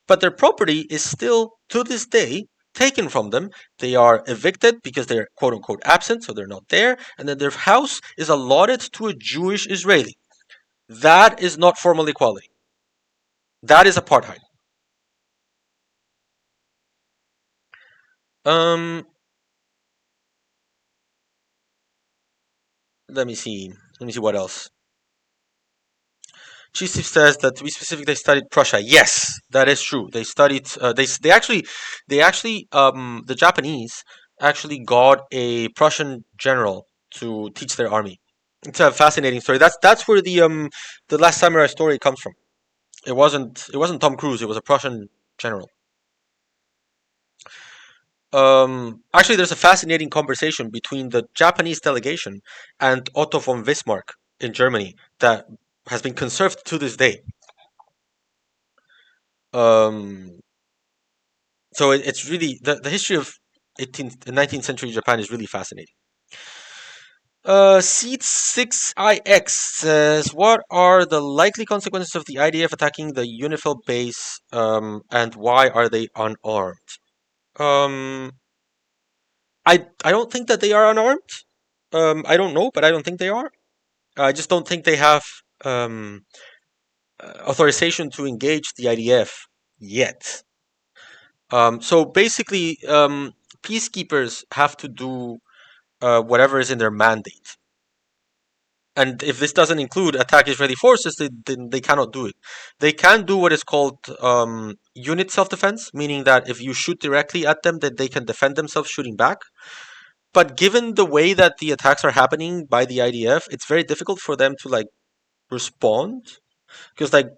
But their property is still, to this day, taken from them. They are evicted because they're quote unquote absent, so they're not there. And then their house is allotted to a Jewish Israeli. That is not formal equality. That is apartheid. Um, let me see. Let me see what else. Chisif says that, to be specific, they studied Prussia. Yes, that is true. They studied. The Japanese actually got a Prussian general to teach their army. It's a fascinating story. That's where the Last Samurai story comes from. It wasn't Tom Cruise. It was a Prussian general. Actually, there's a fascinating conversation between the Japanese delegation and Otto von Bismarck in Germany that has been conserved to this day. Um, so it's really the history of 18th and 19th century Japan is really fascinating. Seed 6IX says, what are the likely consequences of the IDF attacking the UNIFIL base, and why are they unarmed? Um, I don't think that they are unarmed. I don't know, but I don't think they are. I just don't think they have um, authorization to engage the IDF yet. So basically, peacekeepers have to do whatever is in their mandate. And if this doesn't include attack Israeli forces, then they cannot do it. They can do what is called unit self-defense, meaning that if you shoot directly at them, then they can defend themselves shooting back. but given the way that the attacks are happening by the IDF, it's very difficult for them to like respond. Because like,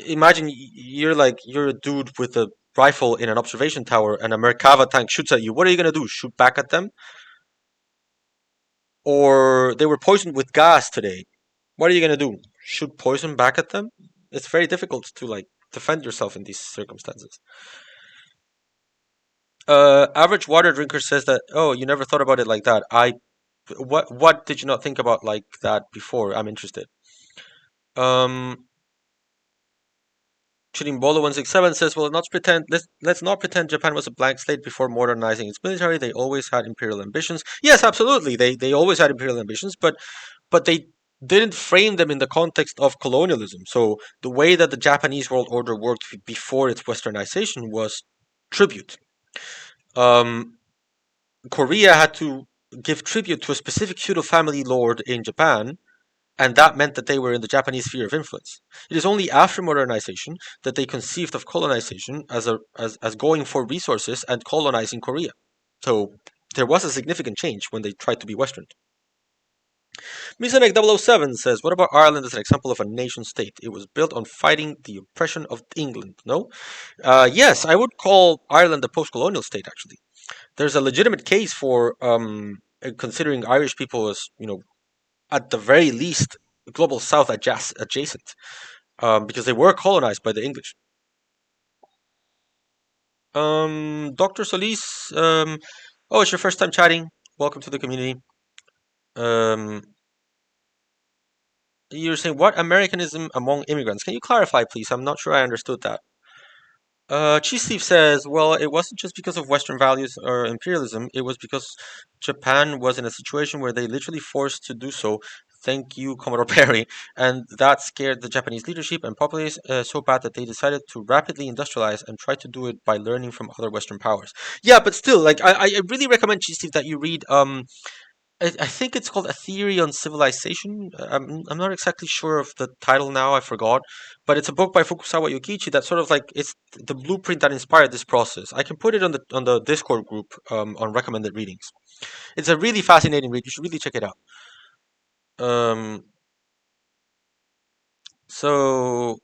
imagine you're a dude with a rifle in an observation tower, and a Merkava tank shoots at you. What are you gonna do? Shoot back at them? Or they were poisoned with gas today. What are you gonna do? Shoot poison back at them? It's very difficult to like defend yourself in these circumstances. Average water drinker says that. Oh, you never thought about it like that. What did you not think about like that before? I'm interested. Um, Chirimbolo 167 says, "Well, let's not pretend Japan was a blank slate before modernizing its military. They always had imperial ambitions. Yes, absolutely. They always had imperial ambitions, but they didn't frame them in the context of colonialism. So the way that the Japanese world order worked before its westernization was tribute. Um, Korea had to give tribute to a specific feudal family lord in Japan, and that meant that they were in the Japanese sphere of influence. It is only after modernization that they conceived of colonization as going for resources and colonizing Korea. So there was a significant change when they tried to be Western. Misanek 007 says, "What about Ireland as an example of a nation state? It was built on fighting the oppression of England, no?" Yes, I would call Ireland a post-colonial state, actually. There's a legitimate case for considering Irish people as, at the very least, global south adjacent, because they were colonized by the English. Dr. Solis, oh, it's your first time chatting. Welcome to the community. Um, you're saying what Americanism among immigrants? Can you clarify, please? I'm not sure I understood that. Cheese Thief says, well, it wasn't just because of Western values or imperialism, it was because Japan was in a situation where they literally forced to do so. Thank you, Commodore Perry. And that scared the Japanese leadership and populace so bad that they decided to rapidly industrialize and try to do it by learning from other Western powers. Yeah, but still, like, I really recommend, Cheese Thief, that you read I think it's called A Theory on Civilization. I'm not exactly sure of the title now, I forgot. But it's a book by Fukusawa Yokichi that sort of like it's the blueprint that inspired this process. I can put it on the Discord group on recommended readings. It's a really fascinating read. You should really check it out. Um, so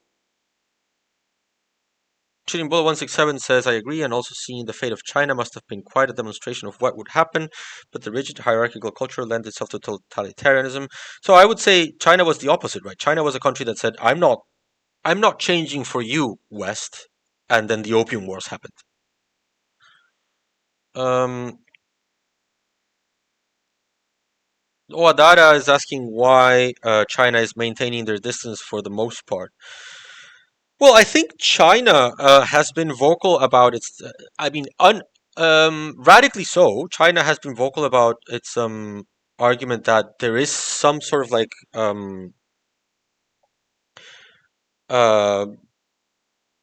Cheating Bullet 167 says, I agree, and also seeing the fate of China must have been quite a demonstration of what would happen, but the rigid hierarchical culture lent itself to totalitarianism. So I would say China was the opposite, right? China was a country that said, I'm not changing for you, West, and then the Opium Wars happened. Um, Oadara is asking why China is maintaining their distance for the most part. Well, I think China has been vocal about its. I mean, radically so. China has been vocal about its argument that there is some sort of like uh,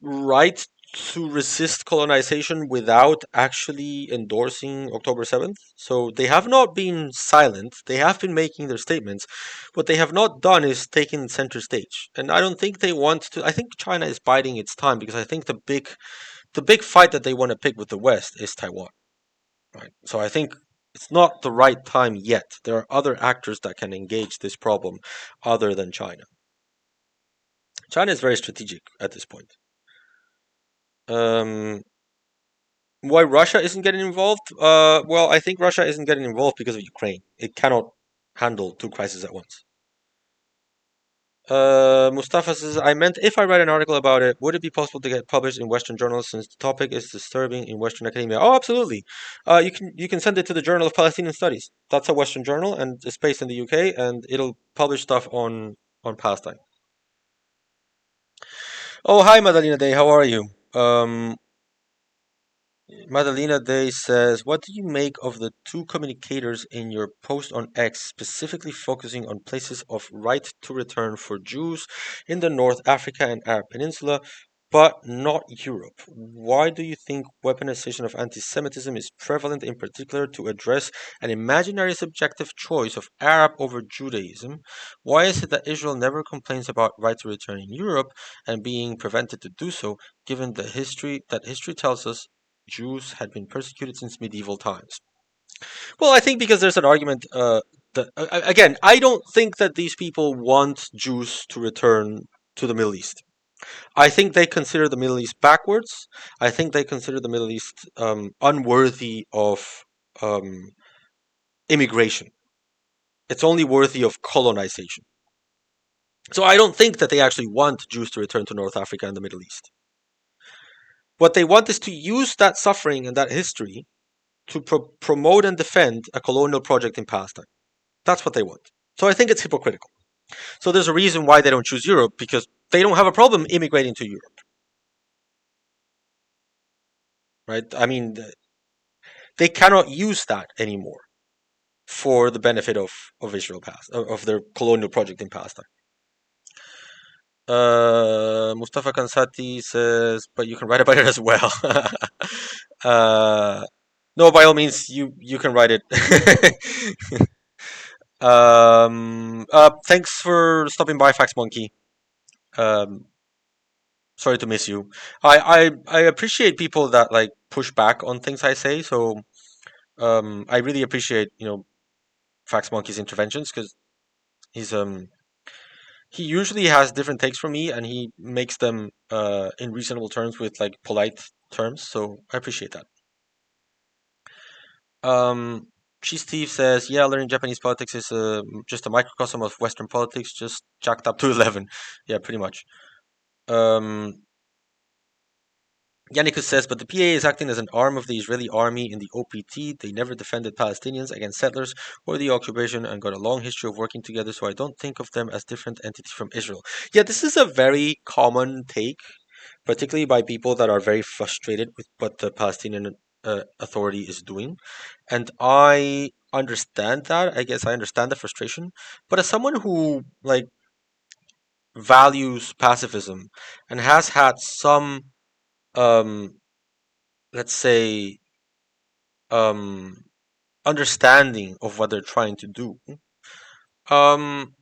right to resist colonization without actually endorsing October 7th. So they have not been silent. They have been making their statements. What they have not done is taken center stage. And I don't think they want to. I think China is biding its time because I think the big fight that they want to pick with the West is Taiwan. Right. So I think it's not the right time yet. There are other actors that can engage this problem other than China. China is very strategic at this point. Um, why Russia isn't getting involved? Well, I think Russia isn't getting involved because of Ukraine. It cannot handle two crises at once. Mustafa says, I meant if I write an article about it, would it be possible to get published in Western journals since the topic is disturbing in Western academia? Oh, absolutely. You can send it to the Journal of Palestinian Studies. That's a Western journal and it's based in the UK and it'll publish stuff on Palestine. Oh, hi, Madalena Day. How are you? Madalena Day says, what do you make of the two communicators in your post on X, specifically focusing on places of right to return for Jews in the North Africa and Arab Peninsula, but not Europe? Why do you think weaponization of anti Semitism is prevalent, in particular to address an imaginary subjective choice of Arab over Judaism? Why is it that Israel never complains about right to return in Europe and being prevented to do so, given the history that history tells us Jews had been persecuted since medieval times? Well, I think because there's an argument that again, I don't think that these people want Jews to return to the Middle East. I think they consider the Middle East backwards. I think they consider the Middle East unworthy of um, immigration. It's only worthy of colonization. So I don't think that they actually want Jews to return to North Africa and the Middle East. What they want is to use that suffering and that history to promote and defend a colonial project in Palestine. That's what they want. So I think it's hypocritical. So there's a reason why they don't choose Europe, because they don't have a problem immigrating to Europe, right? I mean, they cannot use that anymore for the benefit of Israel past of their colonial project in Palestine. Mustafa Kansati says, but you can write about it as well. uh, no, by all means, you can write it. Thanks for stopping by, Fax Monkey. Um, sorry to miss you. I appreciate people that like push back on things I say. So I really appreciate Fax Monkey's interventions because he's he usually has different takes from me and he makes them in reasonable terms with like polite terms. So I appreciate that. Um, Cheese Steve says, "Yeah, learning Japanese politics is just a microcosm of Western politics, just jacked up to 11." Yeah, pretty much. Um, Yannicus says, but the PA is acting as an arm of the Israeli army in the OPT. They never defended Palestinians against settlers or the occupation and got a long history of working together, so I don't think of them as different entities from Israel. Yeah, this is a very common take, particularly by people that are very frustrated with what the Palestinian Authority is doing. And I understand that. I guess I understand the frustration. But as someone who, like, values pacifism and has had some, um, let's say, um, understanding of what they're trying to do. Um,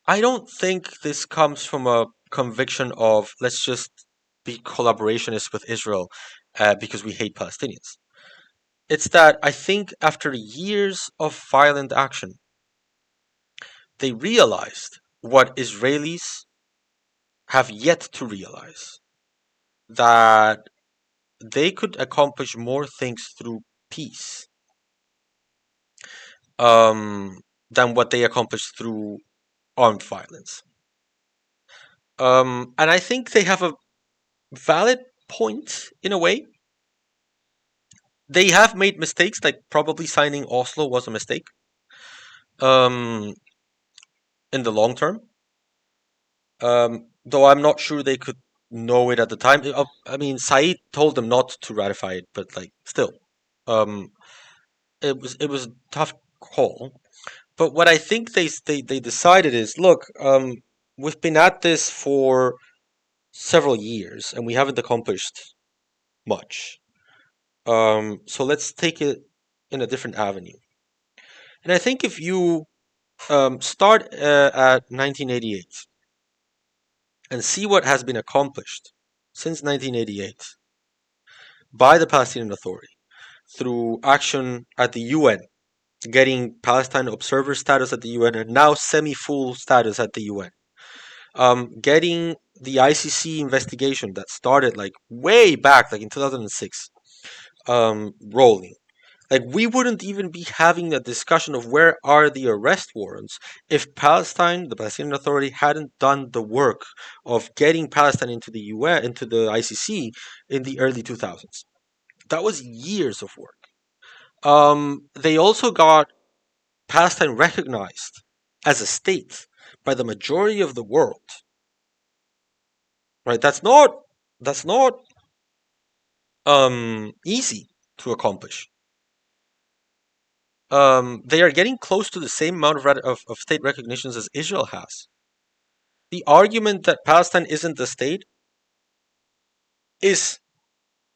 I don't think this comes from a conviction of let's just be collaborationists with Israel because we hate Palestinians. It's that I think after years of violent action, they realized what Israelis have yet to realize, that they could accomplish more things through peace um, than what they accomplished through armed violence. And I think they have a valid point in a way. They have made mistakes, like probably signing Oslo was a mistake um, in the long term. Though I'm not sure they could know it at the time. I mean, Said told them not to ratify it, but like still, um, it was a tough call. But what I think they decided is, look, we've been at this for several years and we haven't accomplished much. So let's take it in a different avenue. And I think if you start at 1988 and see what has been accomplished since 1988 by the Palestinian Authority through action at the UN, getting Palestine observer status at the UN and now semi-full status at the UN, getting the ICC investigation that started like way back, like in 2006, rolling. Like we wouldn't even be having a discussion of where are the arrest warrants if Palestine, the Palestinian Authority, hadn't done the work of getting Palestine into the UN, into the ICC in the early 2000s. That was years of work. They also got Palestine recognized as a state by the majority of the world. Right? That's not easy to accomplish. They are getting close to the same amount of state recognitions as Israel has. The argument that Palestine isn't a state is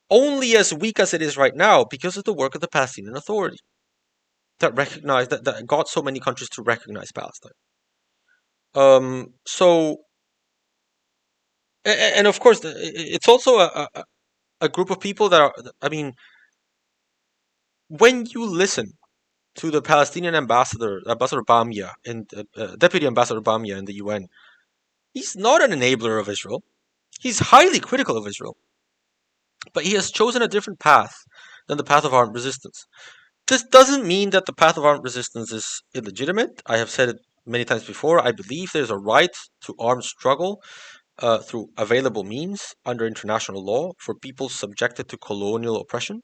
only as weak as it is right now because of the work of the Palestinian Authority that got so many countries to recognize Palestine. So and of course it's also a group of people that are. I mean, when you listen to the Palestinian ambassador, Ambassador Bamia, and Deputy Ambassador Bamia in the UN, he's not an enabler of Israel. He's highly critical of Israel, but he has chosen a different path than the path of armed resistance. This doesn't mean that the path of armed resistance is illegitimate. I have said it many times before. I believe there's a right to armed struggle through available means under international law for people subjected to colonial oppression.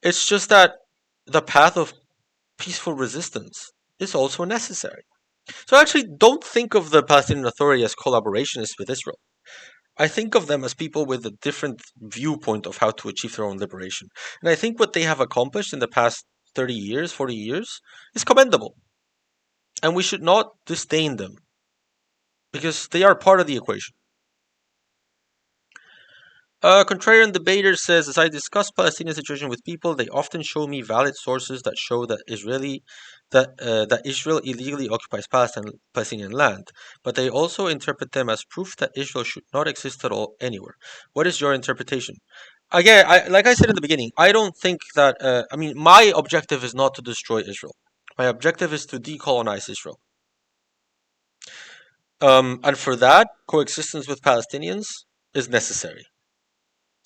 It's just that the path of peaceful resistance is also necessary. So I actually don't think of the Palestinian Authority as collaborationists with Israel. I think of them as people with a different viewpoint of how to achieve their own liberation. And I think what they have accomplished in the past 30 years, 40 years, is commendable. And we should not disdain them because they are part of the equation. Contrarian debater says, as I discuss Palestinian situation with people, they often show me valid sources that show that Israel illegally occupies Palestinian land, but they also interpret them as proof that Israel should not exist at all anywhere. What is your interpretation? Again, like I said in the beginning, I don't think that. I mean, my objective is not to destroy Israel. My objective is to decolonize Israel. And for that, coexistence with Palestinians is necessary.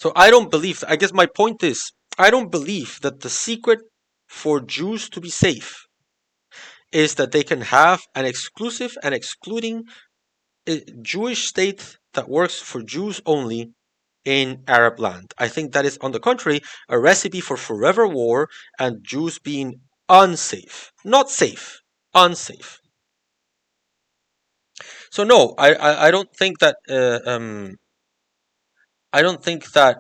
So I don't believe, I guess my point is, I don't believe that the secret for Jews to be safe is that they can have an exclusive and excluding Jewish state that works for Jews only in Arab land. I think that is, on the contrary, a recipe for forever war and Jews being unsafe. Not safe, unsafe. So no, I don't think that I don't think that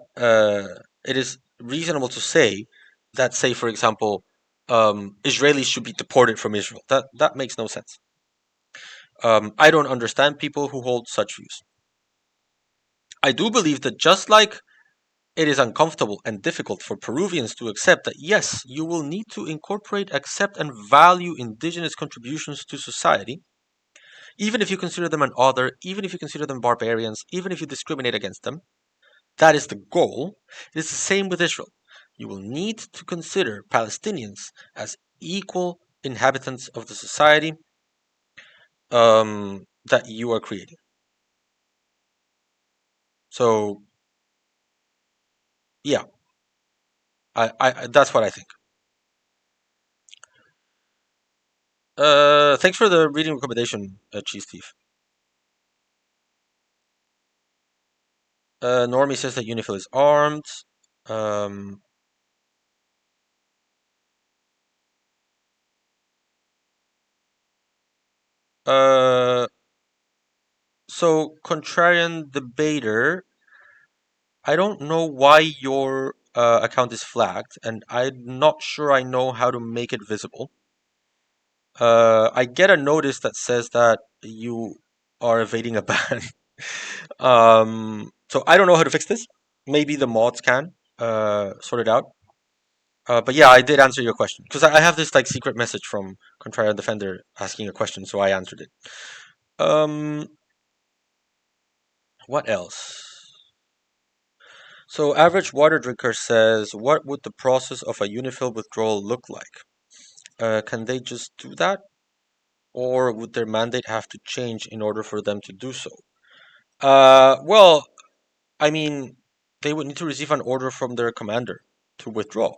it is reasonable to say that, say, for example, Israelis should be deported from Israel. That makes no sense. I don't understand people who hold such views. I do believe that just like it is uncomfortable and difficult for Peruvians to accept that, yes, you will need to incorporate, accept, and value indigenous contributions to society, even if you consider them an other, even if you consider them barbarians, even if you discriminate against them. That is the goal. It is the same with Israel. You will need to consider Palestinians as equal inhabitants of the society that you are creating. So, yeah, that's what I think. Thanks for the reading recommendation, Cheese Thief. Normie says that Unifil is armed. Um, uh, so, contrarian debater, I don't know why your account is flagged, and I'm not sure I know how to make it visible. I get a notice that says that you are evading a ban. So I don't know how to fix this. Maybe the mods can sort it out. But yeah, I did answer your question because I have this like secret message from Contrarian Defender asking a question, so I answered it. Um, what else? So average water drinker says, what would the process of a Unifil withdrawal look like? Can they just do that? Or would their mandate have to change in order for them to do so? Well, I mean, they would need to receive an order from their commander to withdraw.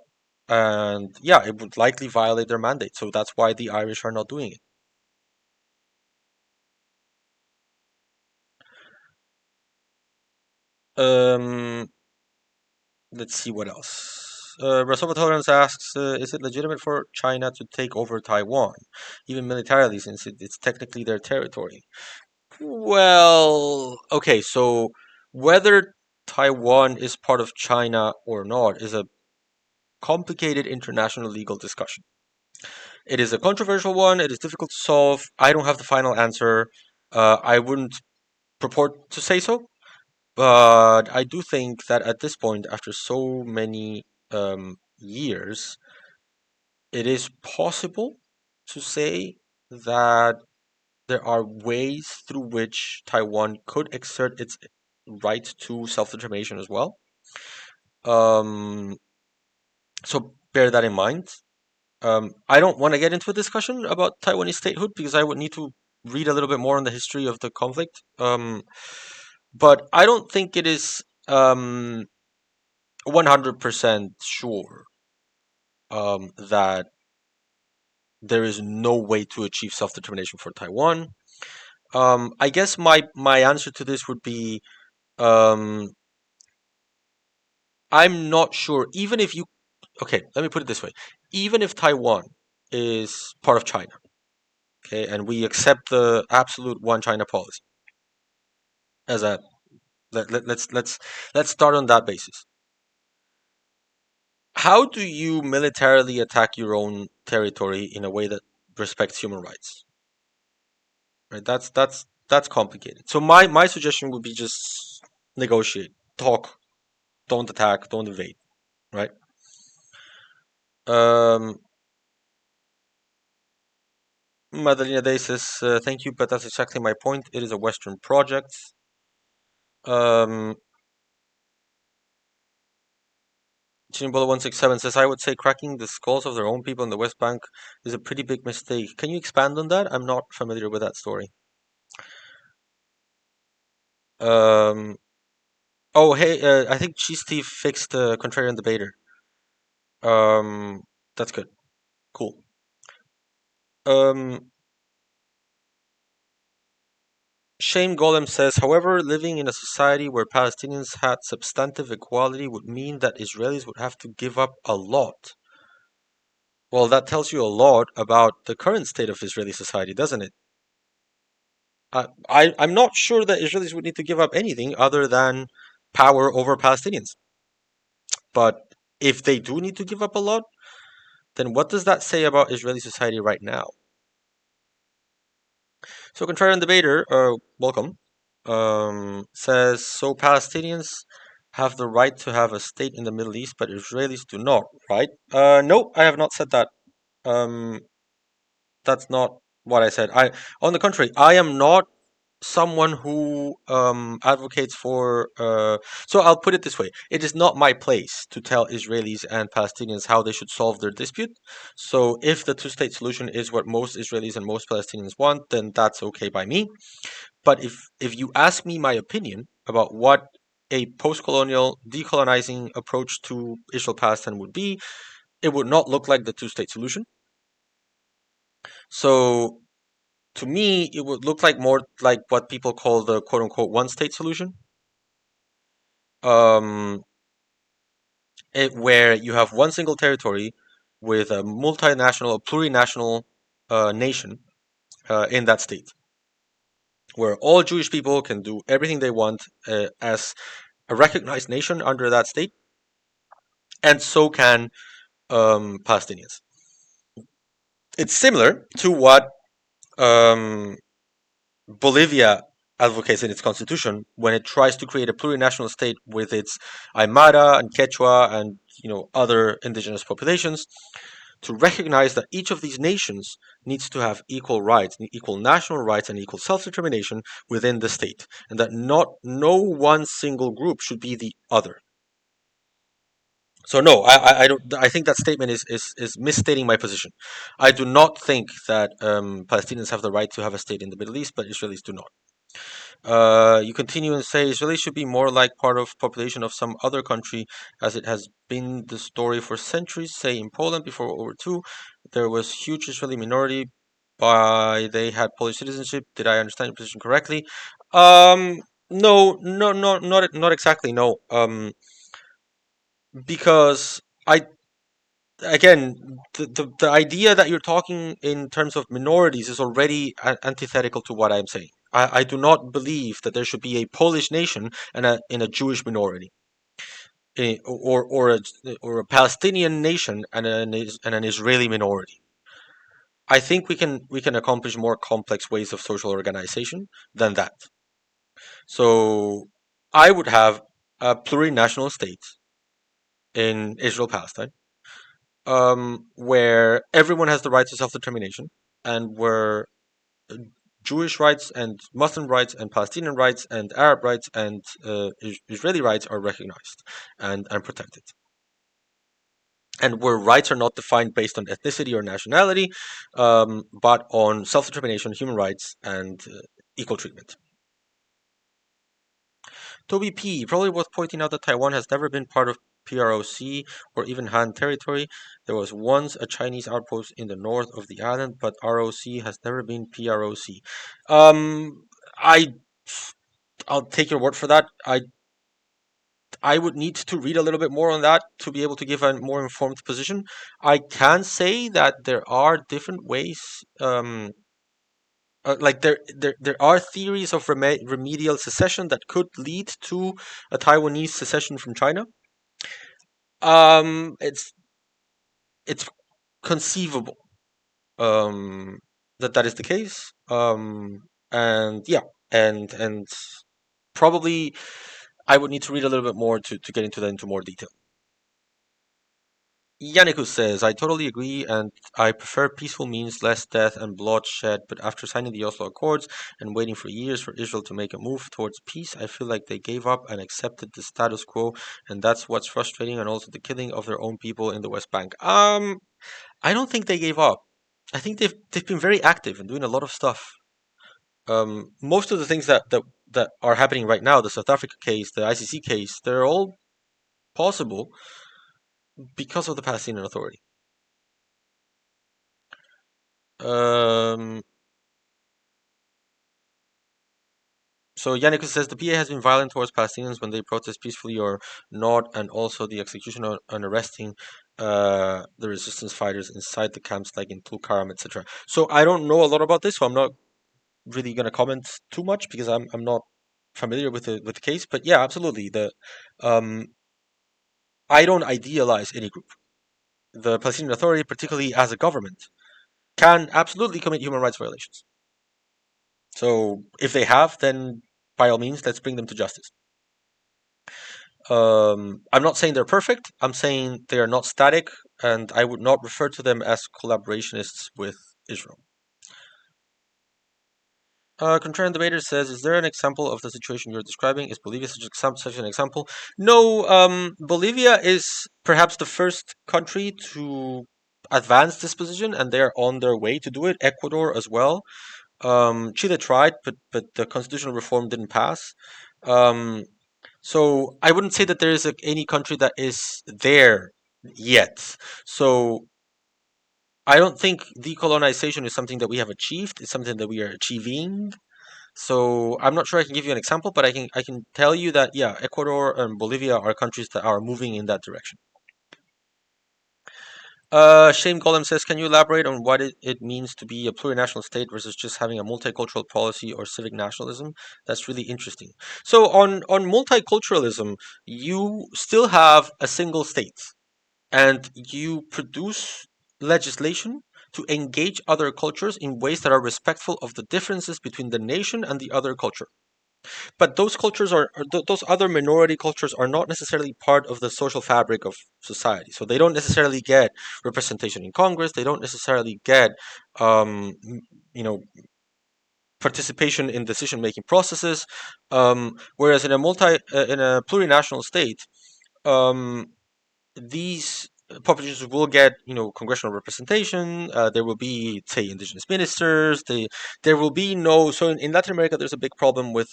And yeah, it would likely violate their mandate. So that's why the Irish are not doing it. Um, let's see what else. Rasova Tolerance asks, is it legitimate for China to take over Taiwan, even militarily, since it's technically their territory? Well, okay, so whether Taiwan is part of China or not is a complicated international legal discussion. It is a controversial one, it is difficult to solve. I don't have the final answer. I wouldn't purport to say so, but I do think that at this point, after so many years, it is possible to say that there are ways through which Taiwan could exert its right to self determination as well. Um, so bear that in mind. I don't want to get into a discussion about Taiwanese statehood because I would need to read a little bit more on the history of the conflict. But I don't think it is 100% sure that there is no way to achieve self-determination for Taiwan. I guess my answer to this would be um, I'm not sure. Even if you, okay, let me put it this way: even if Taiwan is part of China, okay, and we accept the absolute one China policy as a let's start on that basis. How do you militarily attack your own territory in a way that respects human rights? Right? That's complicated. So my suggestion would be just negotiate, talk, don't attack, don't invade. Right? Um, Madalena Day says, "Thank you, but that's exactly my point. It is a Western project." Um, Chinibola167 says, "I would say cracking the skulls of their own people in the West Bank is a pretty big mistake. Can you expand on that? I'm not familiar with that story." Um, oh, hey, I think Cheese Steve fixed Contrarian Debater. Um, that's good. Cool. Um, Shame Golem says, however, living in a society where Palestinians had substantive equality would mean that Israelis would have to give up a lot. Well, that tells you a lot about the current state of Israeli society, doesn't it? I'm not sure that Israelis would need to give up anything other than power over Palestinians. But if they do need to give up a lot, then what does that say about Israeli society right now? So, Contrarian Debater, welcome, says, so Palestinians have the right to have a state in the Middle East, but Israelis do not, right? No, I have not said that. Um, that's not what I said. On the contrary, I am not someone who advocates for. So I'll put it this way: it is not my place to tell Israelis and Palestinians how they should solve their dispute. So if the two-state solution is what most Israelis and most Palestinians want, then that's okay by me. But if you ask me my opinion about what a post-colonial decolonizing approach to Israel-Palestine would be, it would not look like the two-state solution. So to me, it would look like more like what people call the quote unquote one state solution, um, where you have one single territory with a multinational, a plurinational nation in that state, where all Jewish people can do everything they want as a recognized nation under that state, and so can Palestinians. It's similar to what um, Bolivia advocates in its constitution when it tries to create a plurinational state with its Aymara and Quechua and other indigenous populations to recognize that each of these nations needs to have equal rights, equal national rights, and equal self-determination within the state, and that no one single group should be the other. So no, I don't. I think that statement is misstating my position. I do not think that Palestinians have the right to have a state in the Middle East, but Israelis do not. You continue and say Israelis should be more like part of population of some other country, as it has been the story for centuries. Say in Poland before World War II, there was huge Israeli minority, by they had Polish citizenship. Did I understand your position correctly? No, no, no, not exactly. No, because I again, the idea that you're talking in terms of minorities is already antithetical to what I'm saying. I do not believe that there should be a Polish nation and a Jewish minority, or a Palestinian nation and an Israeli minority. I think we can accomplish more complex ways of social organization than that. So I would have a plurinational state in Israel Palestine, where everyone has the right to self-determination, and where Jewish rights and Muslim rights and Palestinian rights and Arab rights and Israeli rights are recognized and protected. and where rights are not defined based on ethnicity or nationality, but on self-determination, human rights, and equal treatment. Toby P. Probably worth pointing out that Taiwan has never been part of PROC or even Han territory. There was once a Chinese outpost in the north of the island, but ROC has never been PROC. Um, I I'll take your word for that. I would need to read a little bit more on that to be able to give a more informed position. I can say that there are different ways. Like there are theories of remedial secession that could lead to a Taiwanese secession from China. It's conceivable that that is the case. And yeah, and probably I would need to read a little bit more to get into that into more detail. Yannikus says, I totally agree, and I prefer peaceful means, less death and bloodshed. But after signing the Oslo Accords and waiting for years for Israel to make a move towards peace, I feel like they gave up and accepted the status quo, and that's what's frustrating, and also the killing of their own people in the West Bank. I don't think they gave up. I think they've been very active and doing a lot of stuff. Most of the things that are happening right now, the South Africa case, the ICC case, they're all possible because of the Palestinian Authority. Um, so Yannick says the PA has been violent towards Palestinians when they protest peacefully or not, and also the execution and arresting the resistance fighters inside the camps, like in Tulkarm, etc. So I don't know a lot about this, so I'm not really going to comment too much because I'm not familiar with the case. But yeah, absolutely. Um, I don't idealize any group. The Palestinian Authority, particularly as a government, can absolutely commit human rights violations. So if they have, then by all means, let's bring them to justice. I'm not saying they're perfect. I'm saying they are not static, and I would not refer to them as collaborationists with Israel. Contrarian Debater says, is there an example of the situation you're describing? Is Bolivia such an example? No, Bolivia is perhaps the first country to advance this position, and they're on their way to do it. Ecuador as well. Chile tried, but the constitutional reform didn't pass. Um, so I wouldn't say that there is any country that is there yet. So I don't think decolonization is something that we have achieved. It's something that we are achieving. So I'm not sure I can give you an example, but I can tell you that yeah, Ecuador and Bolivia are countries that are moving in that direction. Shame Golem says, can you elaborate on what it means to be a plurinational state versus just having a multicultural policy or civic nationalism? That's really interesting. So on multiculturalism, you still have a single state, and you produce legislation to engage other cultures in ways that are respectful of the differences between the nation and the other culture. But those cultures those other minority cultures are not necessarily part of the social fabric of society. So they don't necessarily get representation in Congress. They don't necessarily get, um, you know, participation in decision making processes. Whereas in a plurinational state, um, these populations will get congressional representation. There will be, say, indigenous ministers. There will be no. So in Latin America, there's a big problem with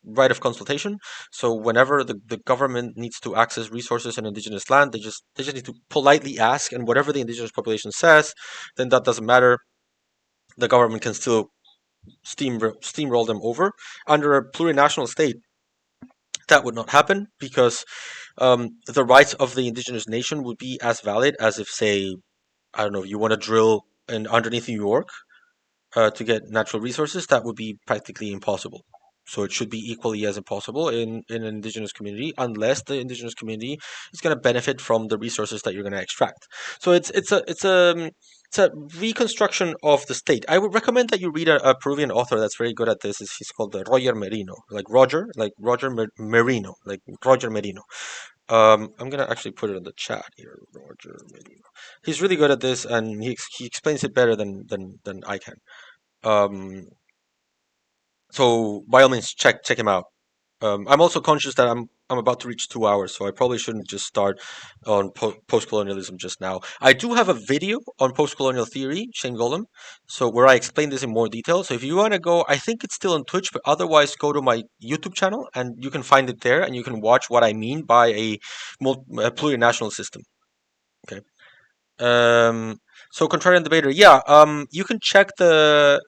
right of consultation. So whenever the government needs to access resources in indigenous land, they just need to politely ask, and whatever the indigenous population says, then that doesn't matter. The government can still steamroll them over. Under a plurinational state, that would not happen because the rights of the indigenous nation would be as valid as if, say, I don't know, you want to drill underneath New York to get natural resources. That would be practically impossible. So it should be equally as impossible in an indigenous community, unless the indigenous community is going to benefit from the resources that you're going to extract. So it's a reconstruction of the state. I would recommend that you read a Peruvian author that's very good at this. He's called Roger Merino, like Roger Merino, like Roger Merino. I'm gonna actually put it in the chat here. Roger Merino. He's really good at this, and he explains it better than I can. Um, so by all means, check him out. I'm also conscious that I'm about to reach 2 hours, so I probably shouldn't just start on post-colonialism just now. I do have a video on post-colonial theory, Shane Golem, so where I explain this in more detail. So if you want to go, I think it's still on Twitch, but otherwise go to my YouTube channel and you can find it there, and you can watch what I mean by a plurinational system. Okay. Um, so contrarian debater, yeah. You can check the.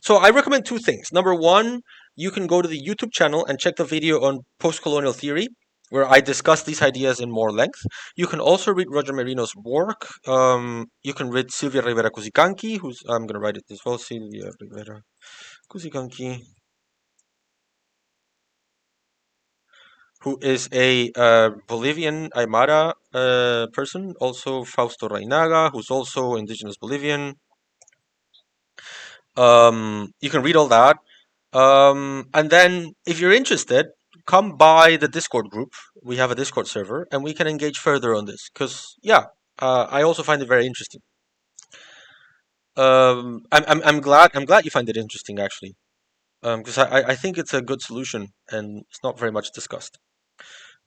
So I recommend two things. Number one, you can go to the YouTube channel and check the video on post-colonial theory, where I discuss these ideas in more length. You can also read Roger Merino's work. You can read Silvia Rivera Cusicanqui, who's I'm gonna write it as well. Silvia Rivera Cusicanqui, who is a Bolivian Aymara person. Also Fausto Reinaga, who's also indigenous Bolivian. You can read all that. And then, if you're interested, come by the Discord group. We have a Discord server, and we can engage further on this. Because, yeah, I also find it very interesting. I'm glad you find it interesting, actually. Because I think it's a good solution, and it's not very much discussed.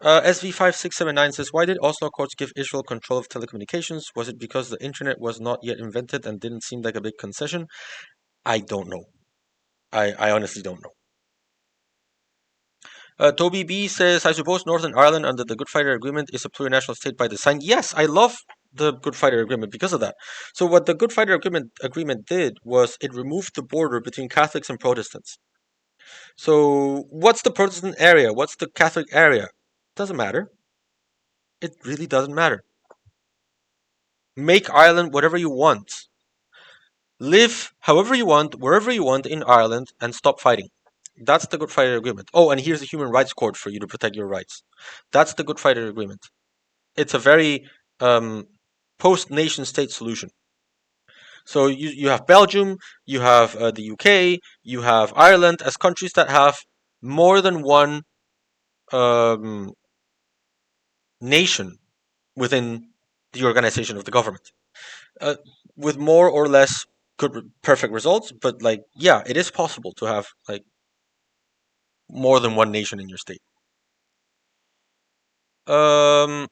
SV5679 says, why did Oslo Accords give Israel control of telecommunications? Was it because the internet was not yet invented and didn't seem like a big concession? I don't know. I honestly don't know. Toby B says, I suppose Northern Ireland under the Good Friday Agreement is a plurinational state by design. Yes, I love the Good Friday Agreement because of that. So what the Good Friday Agreement did was it removed the border between Catholics and Protestants. So what's the Protestant area? What's the Catholic area? Doesn't matter. It really doesn't matter. Make Ireland whatever you want. Live however you want, wherever you want in Ireland, and stop fighting. That's the Good Friday Agreement. Oh, and here's the Human Rights Court for you to protect your rights. That's the Good Friday Agreement. It's a very post nation state solution. So you have Belgium, you have the UK, you have Ireland as countries that have more than one um, nation within the organization of the government, uh, with more or less good, perfect results. But like, yeah, it is possible to have like more than one nation in your state. Um,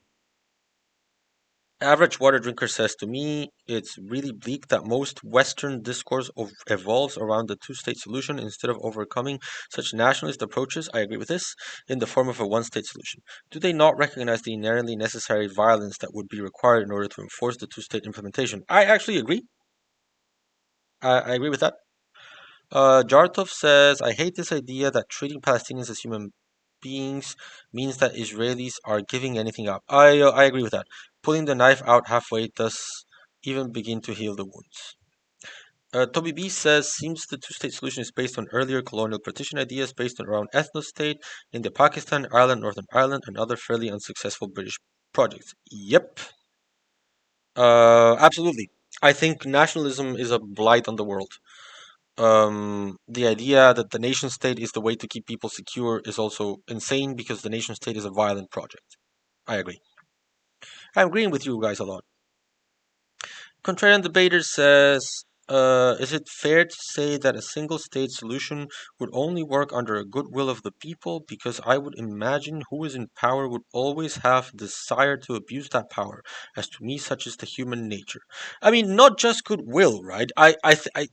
Average water drinker says to me, it's really bleak that most Western discourse evolves around the two-state solution instead of overcoming such nationalist approaches. I agree with this in the form of a one-state solution. Do they not recognize the inherently necessary violence that would be required in order to enforce the two-state implementation? I actually agree. I agree with that. Jartov says, I hate this idea that treating Palestinians as human beings means that Israelis are giving anything up. I agree with that. Pulling the knife out halfway does even begin to heal the wounds. Toby B says, seems the two-state solution is based on earlier colonial partition ideas based on around ethno-state, India, Pakistan, Ireland, Northern Ireland, and other fairly unsuccessful British projects. Yep. Absolutely. I think nationalism is a blight on the world. The idea that the nation state is the way to keep people secure is also insane because the nation state is a violent project. I agree. I'm agreeing with you guys a lot. Contrarian debater says, is it fair to say that a single state solution would only work under a goodwill of the people? Because I would imagine who is in power would always have desire to abuse that power. As to me, such is the human nature. I mean, not just goodwill, right?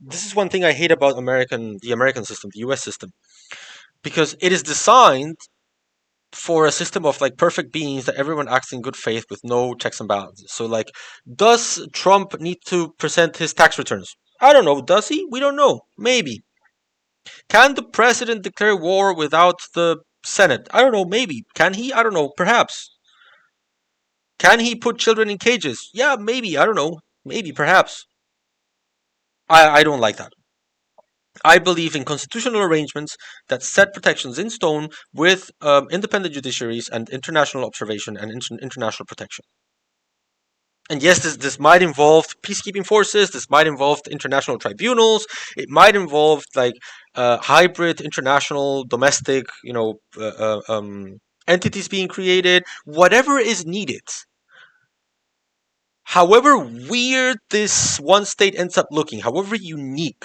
This is one thing I hate about the American system, the U.S. system, because it is designed for a system of like perfect beings that everyone acts in good faith with no checks and balances. So like, does Trump need to present his tax returns? I don't know. Does he? We don't know. Maybe. Can the president declare war without the Senate? I don't know. Maybe. Can he? I don't know. Perhaps. Can he put children in cages? Yeah, maybe. I don't know. Maybe. Perhaps. I don't like that. I believe in constitutional arrangements that set protections in stone with independent judiciaries and international observation and international protection. And yes, this might involve peacekeeping forces. This might involve international tribunals. It might involve like hybrid international domestic, entities being created. Whatever is needed. However weird this one state ends up looking, however unique,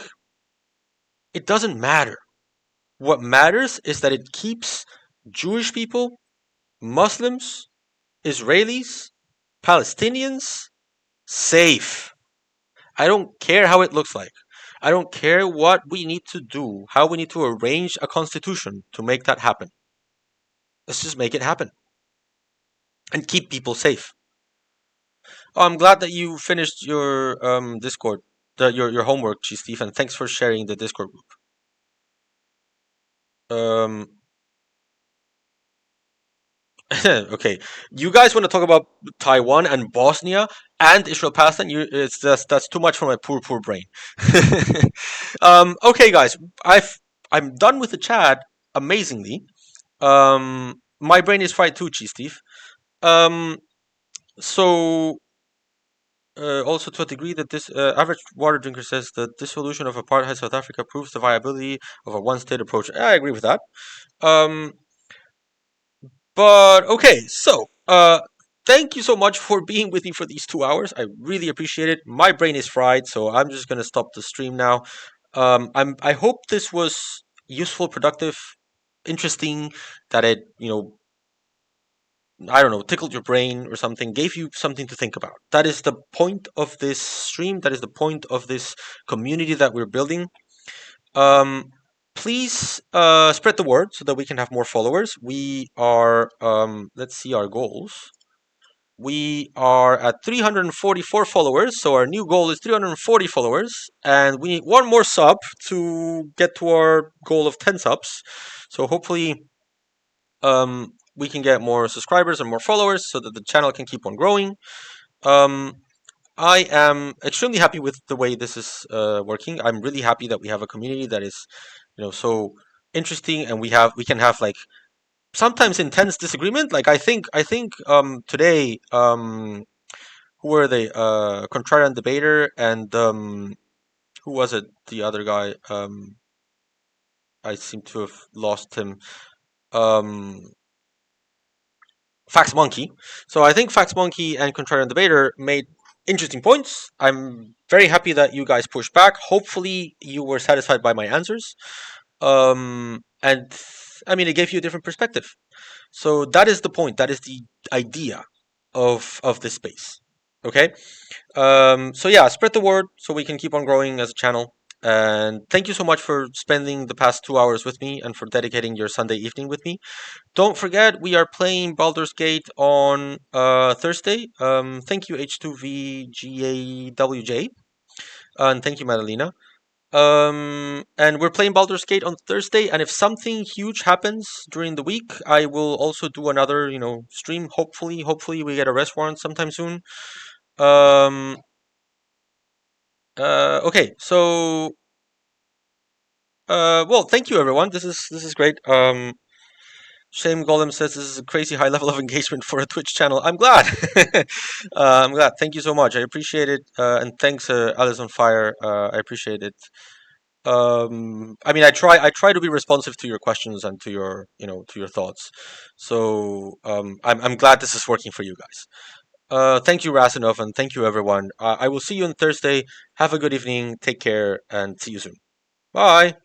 it doesn't matter. What matters is that it keeps Jewish people, Muslims, Israelis, Palestinians safe. I don't care how it looks like. I don't care what we need to do, how we need to arrange a constitution to make that happen. Let's just make it happen and keep people safe. Oh, I'm glad that you finished your Discord, your homework, Chief Steve, thanks for sharing the Discord group. Um, okay, you guys want to talk about Taiwan and Bosnia and Israel Palestine? It's just that's too much for my poor brain. Okay, guys, I'm done with the chat. Amazingly, my brain is fried too, Chief Steve. Um, so also to a degree that this average water drinker says the dissolution of apartheid South Africa proves the viability of a one-state approach. I agree with that. Um, but okay, so thank you so much for being with me for these 2 hours. I really appreciate it. My brain is fried, so I'm just gonna stop the stream now. I hope this was useful, productive, interesting. That it I don't know, tickled your brain or something, gave you something to think about. That is the point of this stream. That is the point of this community that we're building. Um, Please spread the word so that we can have more followers. We are, let's see our goals. We are at 344 followers, so our new goal is 340 followers, and we need one more sub to get to our goal of 10 subs. So hopefully, we can get more subscribers and more followers so that the channel can keep on growing. Um, I am extremely happy with the way this is working. I'm really happy that we have a community that is, so interesting, and we can have like sometimes intense disagreement. Like I think today who were they? Contrarian debater and who was it? The other guy. I seem to have lost him. Um, Fax Monkey. So I think Fax Monkey and Contrarian Debater made interesting points. I'm very happy that you guys pushed back. Hopefully, you were satisfied by my answers. And I mean, it gave you a different perspective. So that is the point. That is the idea of this space. Okay. So yeah, spread the word so we can keep on growing as a channel. And thank you so much for spending the past 2 hours with me and for dedicating your Sunday evening with me. Don't forget, we are playing Baldur's Gate on Thursday. Thank you, H2VGAWJ. And thank you, Madalena. And we're playing Baldur's Gate on Thursday. And if something huge happens during the week, I will also do another, stream. Hopefully, we get a rest warrant sometime soon. Um, okay, so well, thank you, everyone. This is great. Shame Golem says this is a crazy high level of engagement for a Twitch channel. I'm glad. I'm glad. Thank you so much. I appreciate it. And thanks, Alice on Fire. I appreciate it. I mean, I try to be responsive to your questions and to your, to your thoughts. So, I'm glad this is working for you guys. Thank you, Rasinov, and thank you, everyone. I will see you on Thursday. Have a good evening. Take care, and see you soon. Bye.